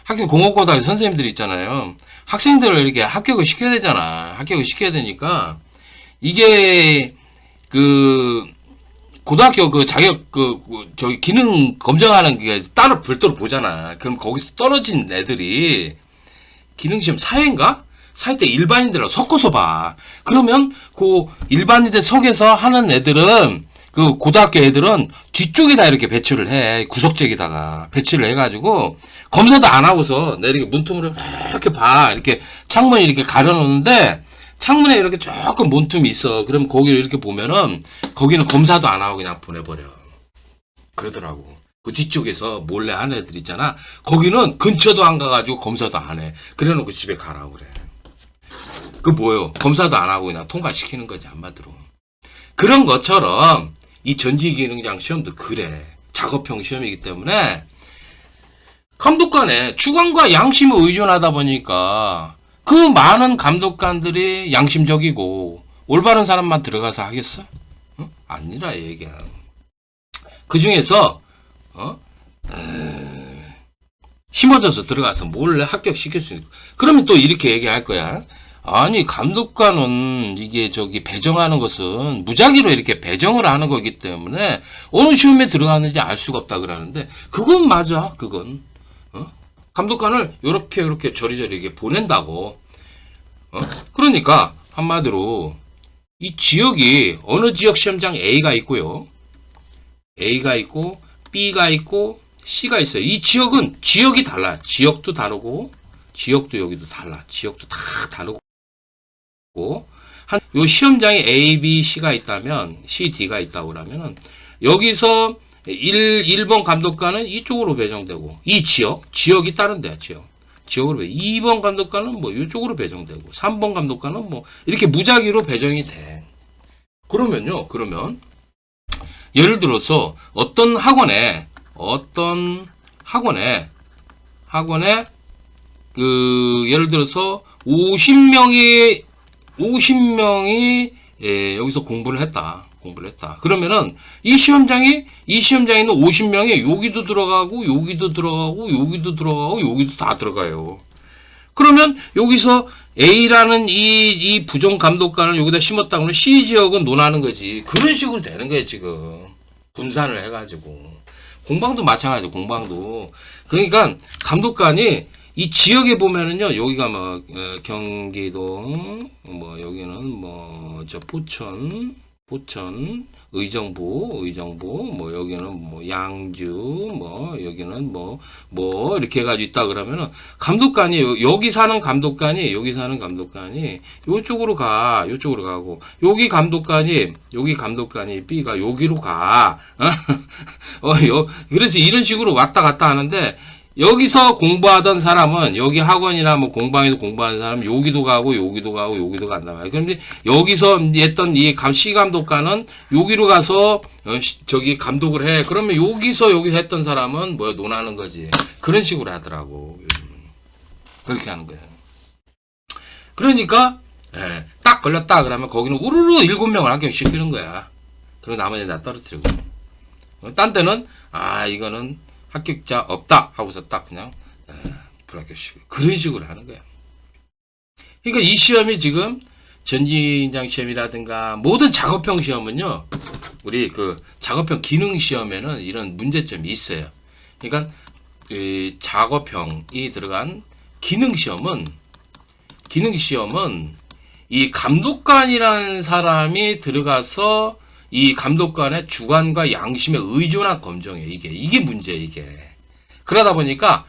학교 공업고등학교 선생님들 있잖아요. 학생들을 이렇게 합격을 시켜야 되잖아. 합격을 시켜야 되니까, 이게, 고등학교 자격, 저기 기능 검정하는 게 따로 별도로 보잖아. 그럼 거기서 떨어진 애들이, 기능시험 사회인가? 사회 때 일반인들하고 섞어서 봐. 그러면 일반인들 속에서 하는 애들은 고등학교 애들은 뒤쪽에다 이렇게 배치를 해. 구석재기다가 배치를 해가지고 검사도 안 하고서 내리게 문틈으로 이렇게 봐. 이렇게 창문이 이렇게 가려놓는데 창문에 이렇게 조금 문틈이 있어. 그럼 거기를 이렇게 보면은 거기는 검사도 안 하고 그냥 보내버려. 그러더라고. 그 뒤쪽에서 몰래 하는 애들 있잖아. 거기는 근처도 안 가가지고 검사도 안 해. 그래 놓고 집에 가라고 그래. 뭐요? 검사도 안 하고 그냥 통과시키는 거지, 한마디로. 그런 것처럼 이 전기기능장 시험도 그래. 작업형 시험이기 때문에 감독관의 주관과 양심에 의존하다 보니까 그 많은 감독관들이 양심적이고 올바른 사람만 들어가서 하겠어? 아니라 얘기야. 그 중에서 심어져서 들어가서 몰래 합격시킬 수 있는. 그러면 또 이렇게 얘기할 거야. 아니, 감독관은 이게 배정하는 것은 무작위로 이렇게 배정을 하는 거기 때문에 어느 시험에 들어가는지 알 수가 없다 그러는데 그건 맞아, 그건. 감독관을 요렇게 저리저리 이렇게 보낸다고. 그러니까 한마디로 이 지역이 어느 지역 시험장 A가 있고요. A가 있고 B가 있고 C가 있어요. 이 지역은 지역이 달라요. 지역도 다르고 지역도 여기도 달라. 지역도 다 다르고 요 시험장에 A, B, C가 있다면 C, D가 있다고 그러면은 여기서 1번 감독관은 이쪽으로 배정되고 이 지역이 다른 데야. 지역으로 2번 감독관은 뭐 이쪽으로 배정되고 3번 감독관은 뭐 이렇게 무작위로 배정이 돼. 그러면 예를 들어서 어떤 학원에 예를 들어서 50명이 여기서 공부를 했다. 그러면은 이 시험장에 있는 50명이 여기도 들어가고 여기도 다 들어가요. 그러면 여기서 A라는 이 부정 감독관을 여기다 심었다 그러면 C 지역은 논하는 거지. 그런 식으로 되는 거예요, 지금. 분산을 해가지고. 공방도 마찬가지죠, 공방도. 그러니까 감독관이 이 지역에 보면은요, 여기가 경기도, 여기는 포천, 의정부, 여기는 양주, 여기는 이렇게 해가지고 있다 그러면은, 감독관이, 여기 사는 감독관이, 요쪽으로 가고, 여기 감독관이, B가 여기로 가. 그래서 이런 식으로 왔다 갔다 하는데, 여기서 공부하던 사람은 여기 학원이나 공방에서 공부하는 사람은 여기도 가고 간단 말이에요. 그런데 여기서 했던 이 C 감독관은 여기로 가서 저기 감독을 해. 그러면 여기서 했던 사람은 뭐 논하는 거지. 그런 식으로 하더라고. 요즘. 그렇게 하는 거예요. 그러니까 딱 걸렸다 그러면 거기는 우르르 7명을 합격시키는 거야. 그리고 나머지 다 떨어뜨리고. 딴 데는 이거는 합격자 없다 하고서 딱 그냥 불합격시키고. 그런 식으로 하는 거야. 그러니까 이 시험이 지금 전지인장 시험이라든가 모든 작업형 시험은요, 우리 그 작업형 기능 시험에는 이런 문제점이 있어요. 그러니까 이 작업형이 들어간 기능 시험은 이 감독관이라는 사람이 들어가서 이 감독관의 주관과 양심에 의존한 검정이에요. 이게 문제예요. 이게 그러다 보니까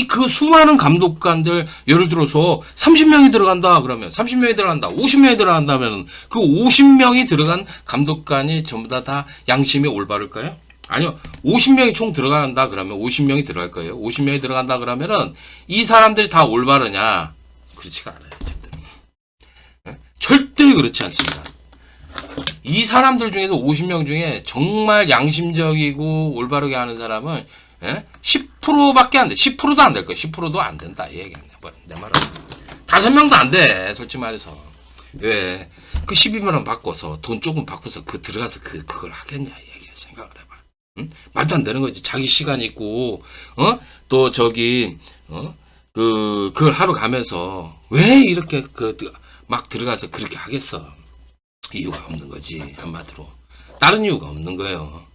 그 수많은 감독관들, 예를 들어서 30명이 들어간다 그러면 30명이 들어간다, 50명이 들어간다면 그 50명이 들어간 감독관이 전부 다 양심이 올바를까요? 아니요. 50명이 총 들어간다 그러면 50명이 들어갈 거예요. 50명이 들어간다 그러면은 이 사람들이 다 올바르냐? 그렇지가 않아요. 절대 그렇지 않습니다. 이 사람들 중에서 50명 중에 정말 양심적이고 올바르게 하는 사람은 10%밖에 안 돼. 10%도 안 될 거야. 10%도 안 된다. 이 얘기야. 내 말은. 5명도 안 돼. 솔직히 말해서. 왜? 그 12만 원 바꿔서 돈 조금 바꿔서 들어가서 그걸 하겠냐. 이 얘기야. 생각을 해봐. 응? 말도 안 되는 거지. 자기 시간 있고, 또 그걸 하러 가면서 왜 이렇게 막 들어가서 그렇게 하겠어. 이유가 없는 거지. 한마디로. 다른 이유가 없는 거예요.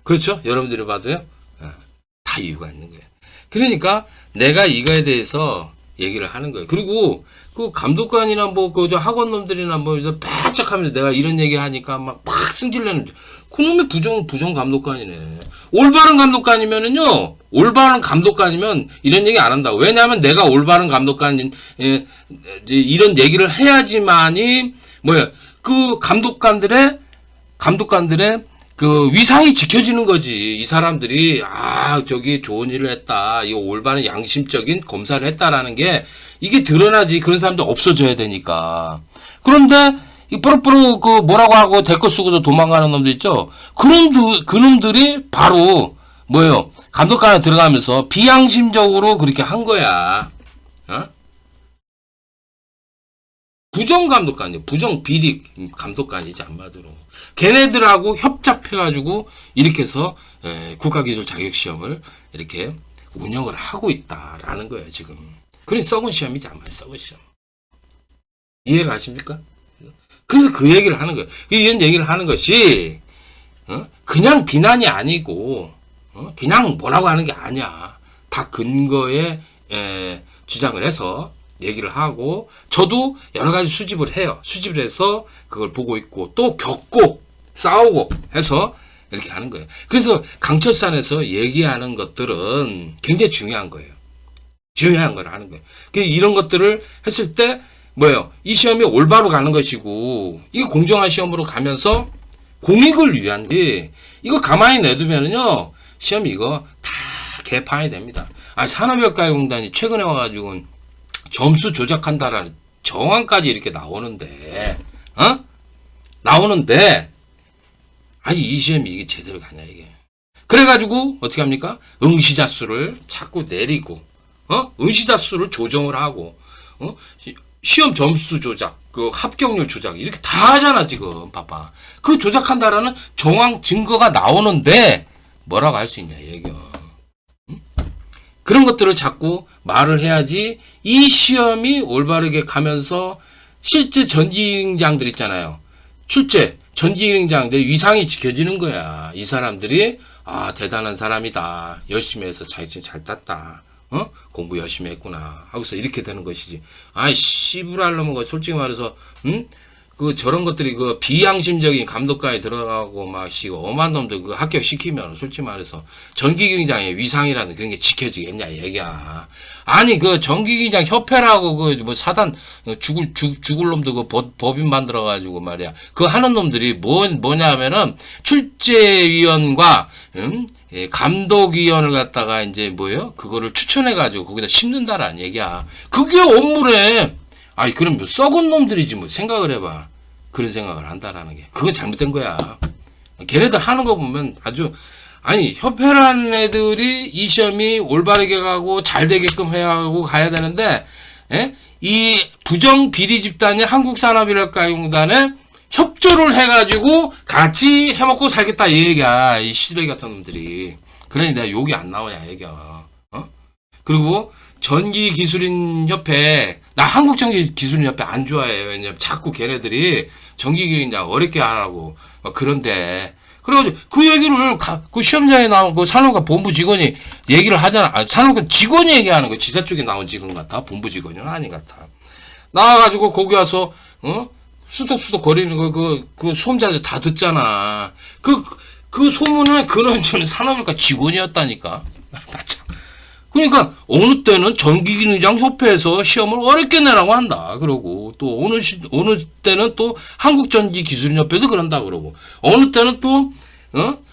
그렇죠? 여러분들이 봐도요. 다 이유가 있는 거예요. 그러니까 내가 이거에 대해서 얘기를 하는 거예요. 그리고 그 감독관이나 그 학원 놈들이나 바짝 하면서 내가 이런 얘기 하니까 막 승질내는 그놈의 부정 감독관이네. 올바른 감독관이면은요, 올바른 감독관이면 이런 얘기 안 한다고. 왜냐하면 내가 올바른 감독관, 이런 얘기를 해야지만이, 그 감독관들의 그 위상이 지켜지는 거지. 이 사람들이, 저기 좋은 일을 했다. 이거 올바른 양심적인 검사를 했다라는 게, 이게 드러나지. 그런 사람들 없어져야 되니까. 그런데, 이 뽀로뽀로 뭐라고 하고 댓글 쓰고서 도망가는 놈들 있죠? 그놈들이 바로, 감독관에 들어가면서 비양심적으로 그렇게 한 거야. 부정 감독관이에요. 부정 비리 감독관이지, 한마디로. 걔네들하고 협잡해가지고, 이렇게 해서, 국가기술 자격시험을 이렇게 운영을 하고 있다라는 거예요, 지금. 그러니 썩은 시험이지, 아마 썩은 시험. 이해가 가십니까? 그래서 그 얘기를 하는 거예요. 이런 얘기를 하는 것이, 그냥 비난이 아니고, 그냥 뭐라고 하는 게 아니야. 다 근거에, 주장을 해서, 얘기를 하고, 저도 여러 가지 수집을 해요. 수집을 해서 그걸 보고 있고, 또 겪고, 싸우고 해서 이렇게 하는 거예요. 그래서 강철산에서 얘기하는 것들은 굉장히 중요한 거예요. 중요한 걸 하는 거예요. 이런 것들을 했을 때, 이 시험이 올바로 가는 것이고, 이거 공정한 시험으로 가면서 공익을 위한 게, 이거 가만히 내두면은요, 시험 이거 다 개판이 됩니다. 산업혁과공단이 최근에 와가지고, 점수 조작한다라는 정황까지 이렇게 나오는데, 이 시험이 이게 제대로 가냐, 이게. 그래가지고, 어떻게 합니까? 응시자 수를 자꾸 내리고, 응시자 수를 조정을 하고, 시험 점수 조작, 합격률 조작, 이렇게 다 하잖아, 지금. 봐봐. 그 조작한다라는 정황 증거가 나오는데, 뭐라고 할 수 있냐, 얘기야. 그런 것들을 자꾸 말을 해야지 이 시험이 올바르게 가면서 실제 전지행장들 있잖아요. 실제 전지행장들의 위상이 지켜지는 거야. 이 사람들이 대단한 사람이다. 열심히 해서 자격증 잘 땄다. 공부 열심히 했구나. 하고서 이렇게 되는 것이지. 씨부랄놈은 솔직히 말해서 저런 것들이 비양심적인 감독관에 들어가고 엄한 놈들 합격시키면 솔직히 말해서 전기기능장의 위상이라는 그런 게 지켜지겠냐 얘기야. 전기기능장 협회라고 사단 죽을 놈들 법인 만들어 가지고 말이야. 하는 놈들이 뭐냐면은 출제위원과 감독위원을 갖다가 그거를 추천해 가지고 거기다 심는다라는 얘기야. 그게 업무래. 그럼 썩은 놈들이지 생각을 해봐. 그런 생각을 한다라는 게. 그건 잘못된 거야. 걔네들 하는 거 보면 아주, 아니, 협회라는 애들이 이 시험이 올바르게 가고 잘 되게끔 해야 하고 가야 되는데, 예? 이 부정비리 집단이 한국산업인력가공단에 협조를 해가지고 같이 해먹고 살겠다 이 얘기야. 이 시드레기 같은 놈들이. 그러니 내가 욕이 안 나오냐 얘기야. 어? 그리고 전기기술인협회, 나 한국전기기술인협회 안 좋아해. 왜냐면 자꾸 걔네들이 전기기술인장 어렵게 하라고. 그런데 그래가지고 그 얘기를 그 시험장에 나온 그 산업과 본부 직원이 얘기를 하잖아. 아, 산업과 직원이 얘기하는 거. 지사 쪽에 나온 직원 같아. 본부 직원은 아닌 같아. 나와가지고 거기 와서 수덕수덕 거리는 거 그 소음자들 다 듣잖아. 그 소문은 근원주는 산업과 직원이었다니까. 맞아. 그러니까 어느 때는 전기기능장 협회에서 시험을 어렵게 내라고 한다. 그러고 또 어느 때는 또 한국전기기술협회에서 그런다 그러고 어느 때는 또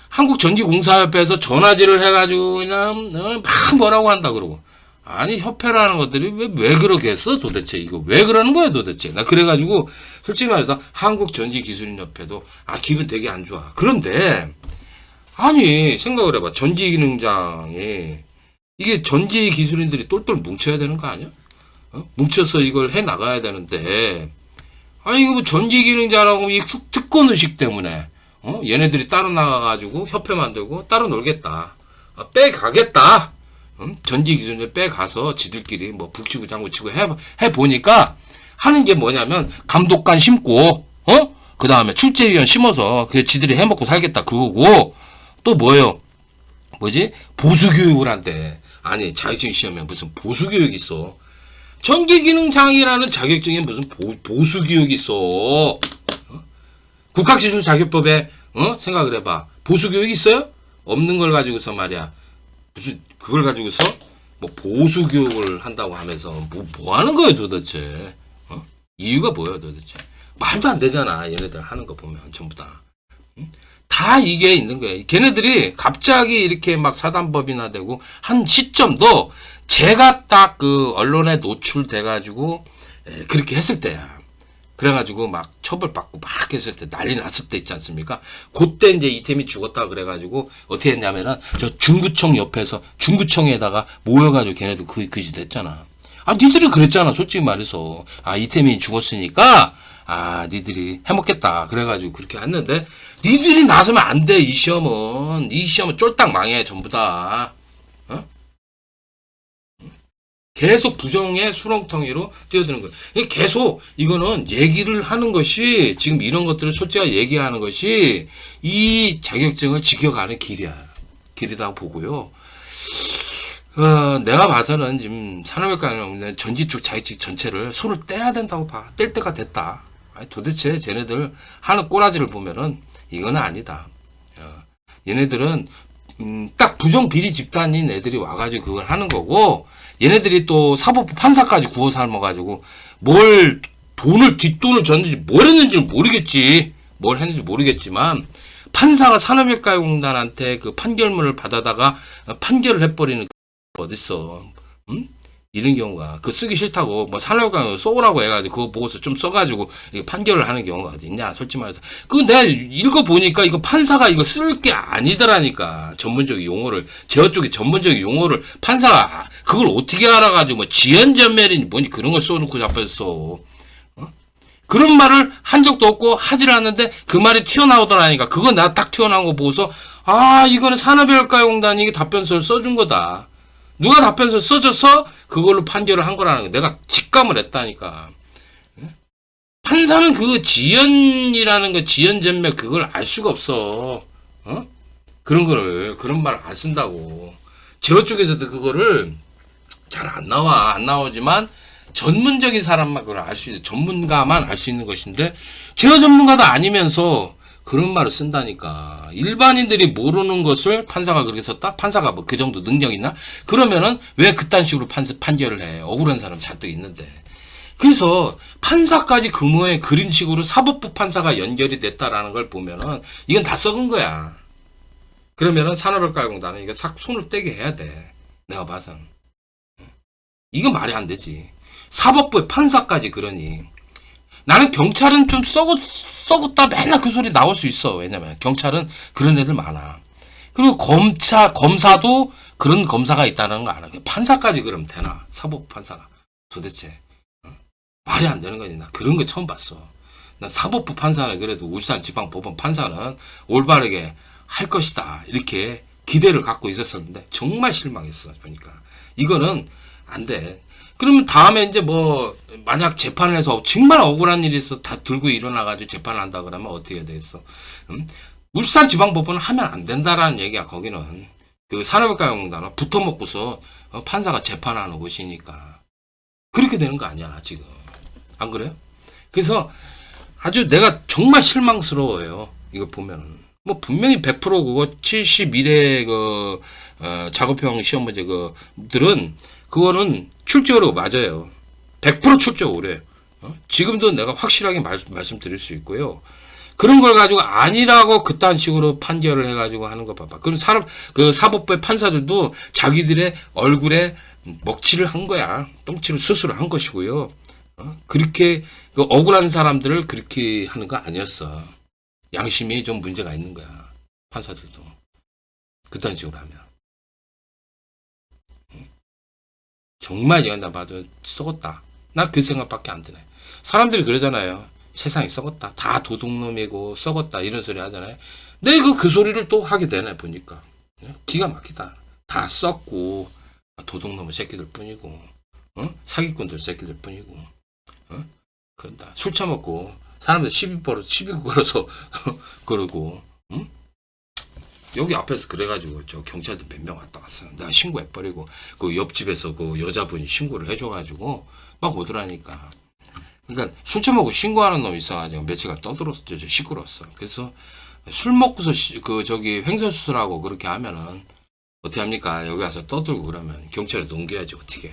한국전기공사협회에서 전화질을 해가지고 그냥 막 뭐라고 한다 그러고. 아니 협회라는 것들이 왜 그렇게 했어 도대체. 이거 왜 그러는 거야 도대체. 나 그래가지고 솔직히 말해서 한국전기기술협회도 기분 되게 안 좋아. 그런데 아니 생각을 해봐. 전기기능장이 이게 전기 기술인들이 똘똘 뭉쳐야 되는 거 아니야? 뭉쳐서 이걸 해 나가야 되는데, 아니, 이거 뭐 전기 기능자라고 이 특권 의식 때문에, 얘네들이 따로 나가가지고 협회 만들고 따로 놀겠다. 빼가겠다. 전기 기술인들 빼가서 지들끼리 뭐 북치고 장구치고 해보니까 하는 게 뭐냐면 감독관 심고, 그 다음에 출제위원 심어서 그 지들이 해먹고 살겠다. 그거고, 또 뭐예요? 뭐지? 보수교육을 한대. 아니 자격증 시험에 무슨 보수교육이 있어. 전기기능장이라는 자격증에 무슨 보수교육이 있어. 국학기술 자격법에 생각을 해봐. 보수교육이 있어요? 없는 걸 가지고서 말이야. 무슨 그걸 가지고서 뭐 보수교육을 한다고 하면서 뭐 하는 거예요 도대체. 이유가 뭐예요 도대체. 말도 안 되잖아. 얘네들 하는 거 보면 전부 다. 다 이게 있는 거예요. 걔네들이 갑자기 이렇게 막 사단법이나 되고 한 시점도 제가 딱 그 언론에 노출돼가지고 그렇게 했을 때야. 그래가지고 막 처벌받고 막 했을 때 난리 났을 때 있지 않습니까? 그때 이제 이템이 죽었다 그래가지고 어떻게 했냐면은 저 중구청 옆에서 중구청에다가 모여가지고 걔네도 그짓 했잖아. 니들이 그랬잖아. 솔직히 말해서 이템이 죽었으니까 니들이 해먹겠다. 그래가지고 그렇게 했는데 니들이 나서면 안 돼. 이 시험은 쫄딱 망해 전부 다. 계속 부정의 수렁텅이로 뛰어드는 거예요. 계속 이거는 얘기를 하는 것이 지금 이런 것들을 솔직하게 얘기하는 것이 이 자격증을 지켜가는 길이라고 보고요. 내가 봐서는 지금 산업혁과는 전기 쪽 자격증 전체를 손을 떼야 된다고 봐. 뗄 때가 됐다. 도대체 쟤네들 하는 꼬라지를 보면은 이건 아니다. 얘네들은 딱 부정비리 집단인 애들이 와가지고 그걸 하는 거고, 얘네들이 또 사법부 판사까지 구워 삶아가지고 뒷돈을 줬는지 뭘 했는지는 모르겠지. 뭘 했는지 모르겠지만 판사가 산업혁과공단한테 그 판결문을 받아다가 판결을 해버리는 어딨어. 이런 경우가 쓰기 싫다고 뭐 산업혁과 써오라고 해가지고 그거 보고서 좀 써가지고 판결을 하는 경우가 어디 있냐. 솔직히 말해서 그거 내가 읽어보니까 이거 판사가 이거 쓸 게 아니더라니까. 전문적인 용어를 제어 쪽에 전문적인 용어를 판사가 그걸 어떻게 알아가지고 뭐 지연전멸이니 뭐니 그런 걸 써놓고 잡혔어. 그런 말을 한 적도 없고 하질 않는데 그 말이 튀어나오더라니까. 그거 나 딱 튀어나온 거 보고서 이거는 산업혁과공단이 이게 답변서를 써준 거다. 누가 답변서 써줘서 그걸로 판결을 한 거라는 거 내가 직감을 했다니까. 판사는 그 지연이라는 거 지연전멸 그걸 알 수가 없어. 그런 말을 안 쓴다고. 제어 쪽에서도 그거를 잘 안 나오지만 전문적인 사람만 그걸 알 수 있는, 전문가만 알 수 있는 것인데 제어 전문가도 아니면서 그런 말을 쓴다니까. 일반인들이 모르는 것을 판사가 그렇게 썼다? 판사가 뭐 그 정도 능력 있나? 그러면은 왜 그딴 식으로 판결을 해? 억울한 사람 잔뜩 있는데. 그래서 판사까지 근무에 그런 식으로 사법부 판사가 연결이 됐다라는 걸 보면은 이건 다 썩은 거야. 그러면은 산업혁과공단은 이거 싹 손을 떼게 해야 돼. 내가 봐서는. 이건 말이 안 되지. 사법부의 판사까지 그러니. 나는 경찰은 좀 썩었다 맨날 그 소리 나올 수 있어. 왜냐면 경찰은 그런 애들 많아. 그리고 검사도 그런 검사가 있다는 거 알아. 판사까지 그러면 되나? 사법 판사가. 도대체. 말이 안 되는 거지. 나 그런 거 처음 봤어. 난 사법부 판사는 그래도 울산지방법원 판사는 올바르게 할 것이다. 이렇게 기대를 갖고 있었었는데 정말 실망했어. 보니까. 이거는 안 돼. 그러면 다음에 이제 뭐 만약 재판을 해서 정말 억울한 일이 있어 다 들고 일어나가지고 재판을 한다 그러면 어떻게 해야 되겠어? 울산지방법원은 하면 안 된다라는 얘기야. 거기는 그 산업인과공단은 붙어먹고서 판사가 재판하는 곳이니까 그렇게 되는 거 아니야 지금. 안 그래요? 그래서 아주 내가 정말 실망스러워요. 이거 보면은. 뭐 분명히 100% 그거 71회 그 작업형 시험 문제 그들은 그거는 출제로 맞아요. 100% 출제오래. 지금도 내가 확실하게 말씀드릴 수 있고요. 그런 걸 가지고 아니라고 그딴 식으로 판결을 해가지고 하는 거 봐봐. 그럼 그 사법부의 판사들도 자기들의 얼굴에 먹칠을 한 거야. 똥칠을 스스로 한 것이고요. 그렇게 그 억울한 사람들을 그렇게 하는 거 아니었어. 양심이 좀 문제가 있는 거야. 판사들도. 그딴 식으로 하면. 정말 이건 나 봐도 썩었다. 나 그 생각밖에 안 드네. 사람들이 그러잖아요. 세상이 썩었다. 다 도둑놈이고 썩었다. 이런 소리 하잖아요. 내가 그 소리를 또 하게 되네 보니까. 기가 막히다. 다 썩고 도둑놈의 새끼들 뿐이고 사기꾼들 새끼들 뿐이고 그런다. 술 처먹고 사람들 시비 걸어서 그러고 여기 앞에서 그래가지고 저 경찰들 몇 명 왔다 갔어. 내가 신고해버리고 그 옆집에서 그 여자분이 신고를 해줘가지고 막 오더라니까. 그러니까 술 처먹고 신고하는 놈이 있어가지고 며칠간 떠들었어. 시끄러웠어. 그래서 술 먹고서 그 저기 횡설수설하고 그렇게 하면은 어떻게 합니까? 여기 와서 떠들고 그러면 경찰에 넘겨야지 어떻게.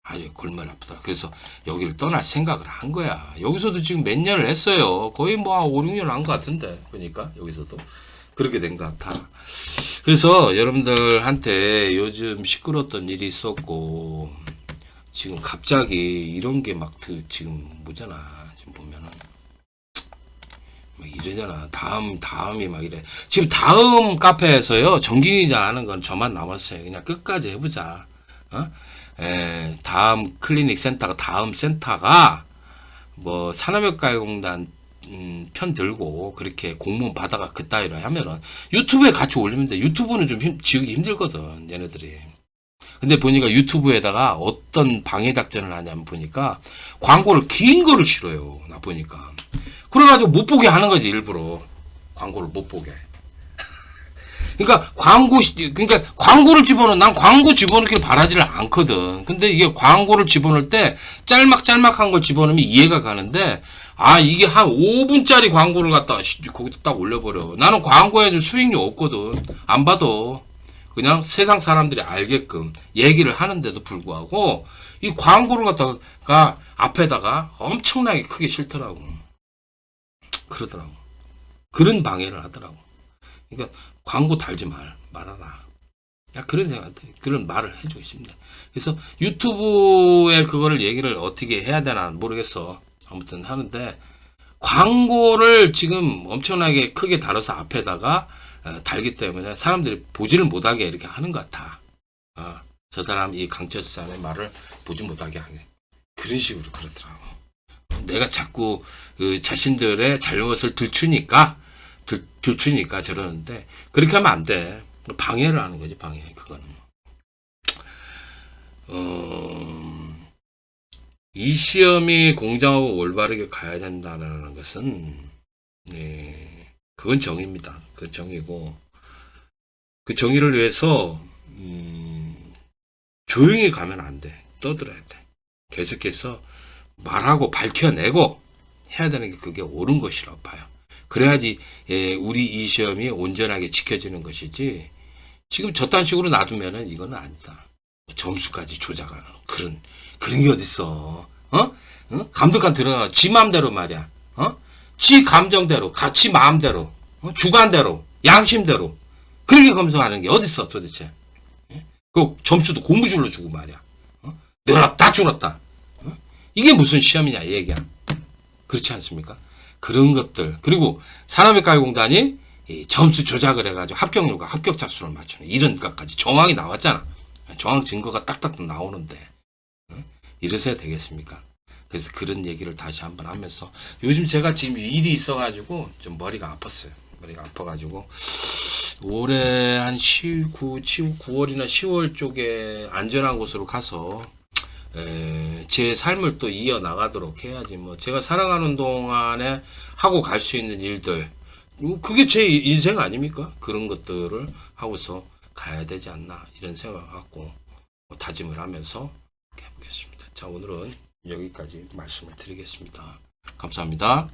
아주 골머리 아프더라. 그래서 여기를 떠날 생각을 한 거야. 여기서도 지금 몇 년을 했어요. 거의 뭐 5, 6년 한 것 같은데. 그러니까 여기서도 그렇게 된 것 같아. 그래서 여러분들한테 요즘 시끄러웠던 일이 있었고 지금 갑자기 이런 게 막 지금 뭐잖아. 지금 보면은 막 이러잖아. 다음이 막 이래. 지금 다음 카페에서요. 정기기자 하는 건 저만 남았어요. 그냥 끝까지 해보자. 다음 클리닉 센터가 다음 센터가 뭐 산업혁과공단 편 들고 그렇게 공무원 받아가 그따위로 하면은 유튜브에 같이 올리면 돼. 유튜브는 좀 지우기 힘들거든 얘네들이. 근데 보니까 유튜브에다가 어떤 방해 작전을 하냐면 보니까 광고를 긴 거를 싫어요. 나 보니까. 그래가지고 못 보게 하는 거지 일부러. 광고를 못 보게. 그러니까 광고를 난 광고 집어넣기를 바라지를 않거든. 근데 이게 광고를 집어넣을 때 짤막한 걸 집어넣으면 이해가 가는데 이게 한 5분짜리 광고를 갖다가 거기다 딱 올려버려. 나는 광고에 수익료 없거든. 안 봐도 그냥 세상 사람들이 알게끔 얘기를 하는데도 불구하고 이 광고를 갖다가 앞에다가 엄청나게 크게 싫더라고. 그러더라고. 그런 방해를 하더라고. 그러니까 광고 달지 말아라. 그런 생각, 그런 말을 해주고 싶네. 그래서 유튜브에 그거를 얘기를 어떻게 해야 되나 모르겠어. 아무튼 하는데 광고를 지금 엄청나게 크게 달아서 앞에다가 달기 때문에 사람들이 보지를 못하게 이렇게 하는 것 같아. 저 사람 이 강철산의 말을 보지 못하게 하게. 그런 식으로 그렇더라고. 내가 자꾸 그 자신들의 잘못을 들추니까 저러는데 그렇게 하면 안 돼. 방해를 하는 거지 방해. 그거는 이 시험이 공정하고 올바르게 가야 된다는 것은 그건 정의입니다. 그 정의고 그 정의를 위해서 조용히 가면 안 돼. 떠들어야 돼. 계속해서 말하고 밝혀내고 해야 되는 게 그게 옳은 것이라고 봐요. 그래야지 우리 이 시험이 온전하게 지켜지는 것이지 지금 저딴 식으로 놔두면은 이거는 아니다. 점수까지 조작하는 그런 게 어딨어. 감독관 들어가 지 마음대로 말이야. 지 감정대로 지 마음대로 주관대로 양심대로 그렇게 검증하는 게 어딨어 도대체. 그 점수도 고무줄로 주고 말이야. 늘었다 줄었다. 이게 무슨 시험이냐 이 얘기야. 그렇지 않습니까? 그런 것들. 그리고 산업외과공단이 이 점수 조작을 해가지고 합격률과 합격자 수를 맞추는 이런 것까지 정황이 나왔잖아. 정황 증거가 딱딱 나오는데 이래서야 되겠습니까? 그래서 그런 얘기를 다시 한번 하면서 요즘 제가 지금 일이 있어가지고 좀 머리가 아팠어요. 머리가 아파가지고 올해 한 9월이나 10월 쪽에 안전한 곳으로 가서 제 삶을 또 이어나가도록 해야지. 뭐 제가 살아가는 동안에 하고 갈 수 있는 일들, 그게 제 인생 아닙니까? 그런 것들을 하고서 가야 되지 않나 이런 생각을 갖고 다짐을 하면서 해보겠습니다. 자, 오늘은 여기까지 말씀을 드리겠습니다. 감사합니다.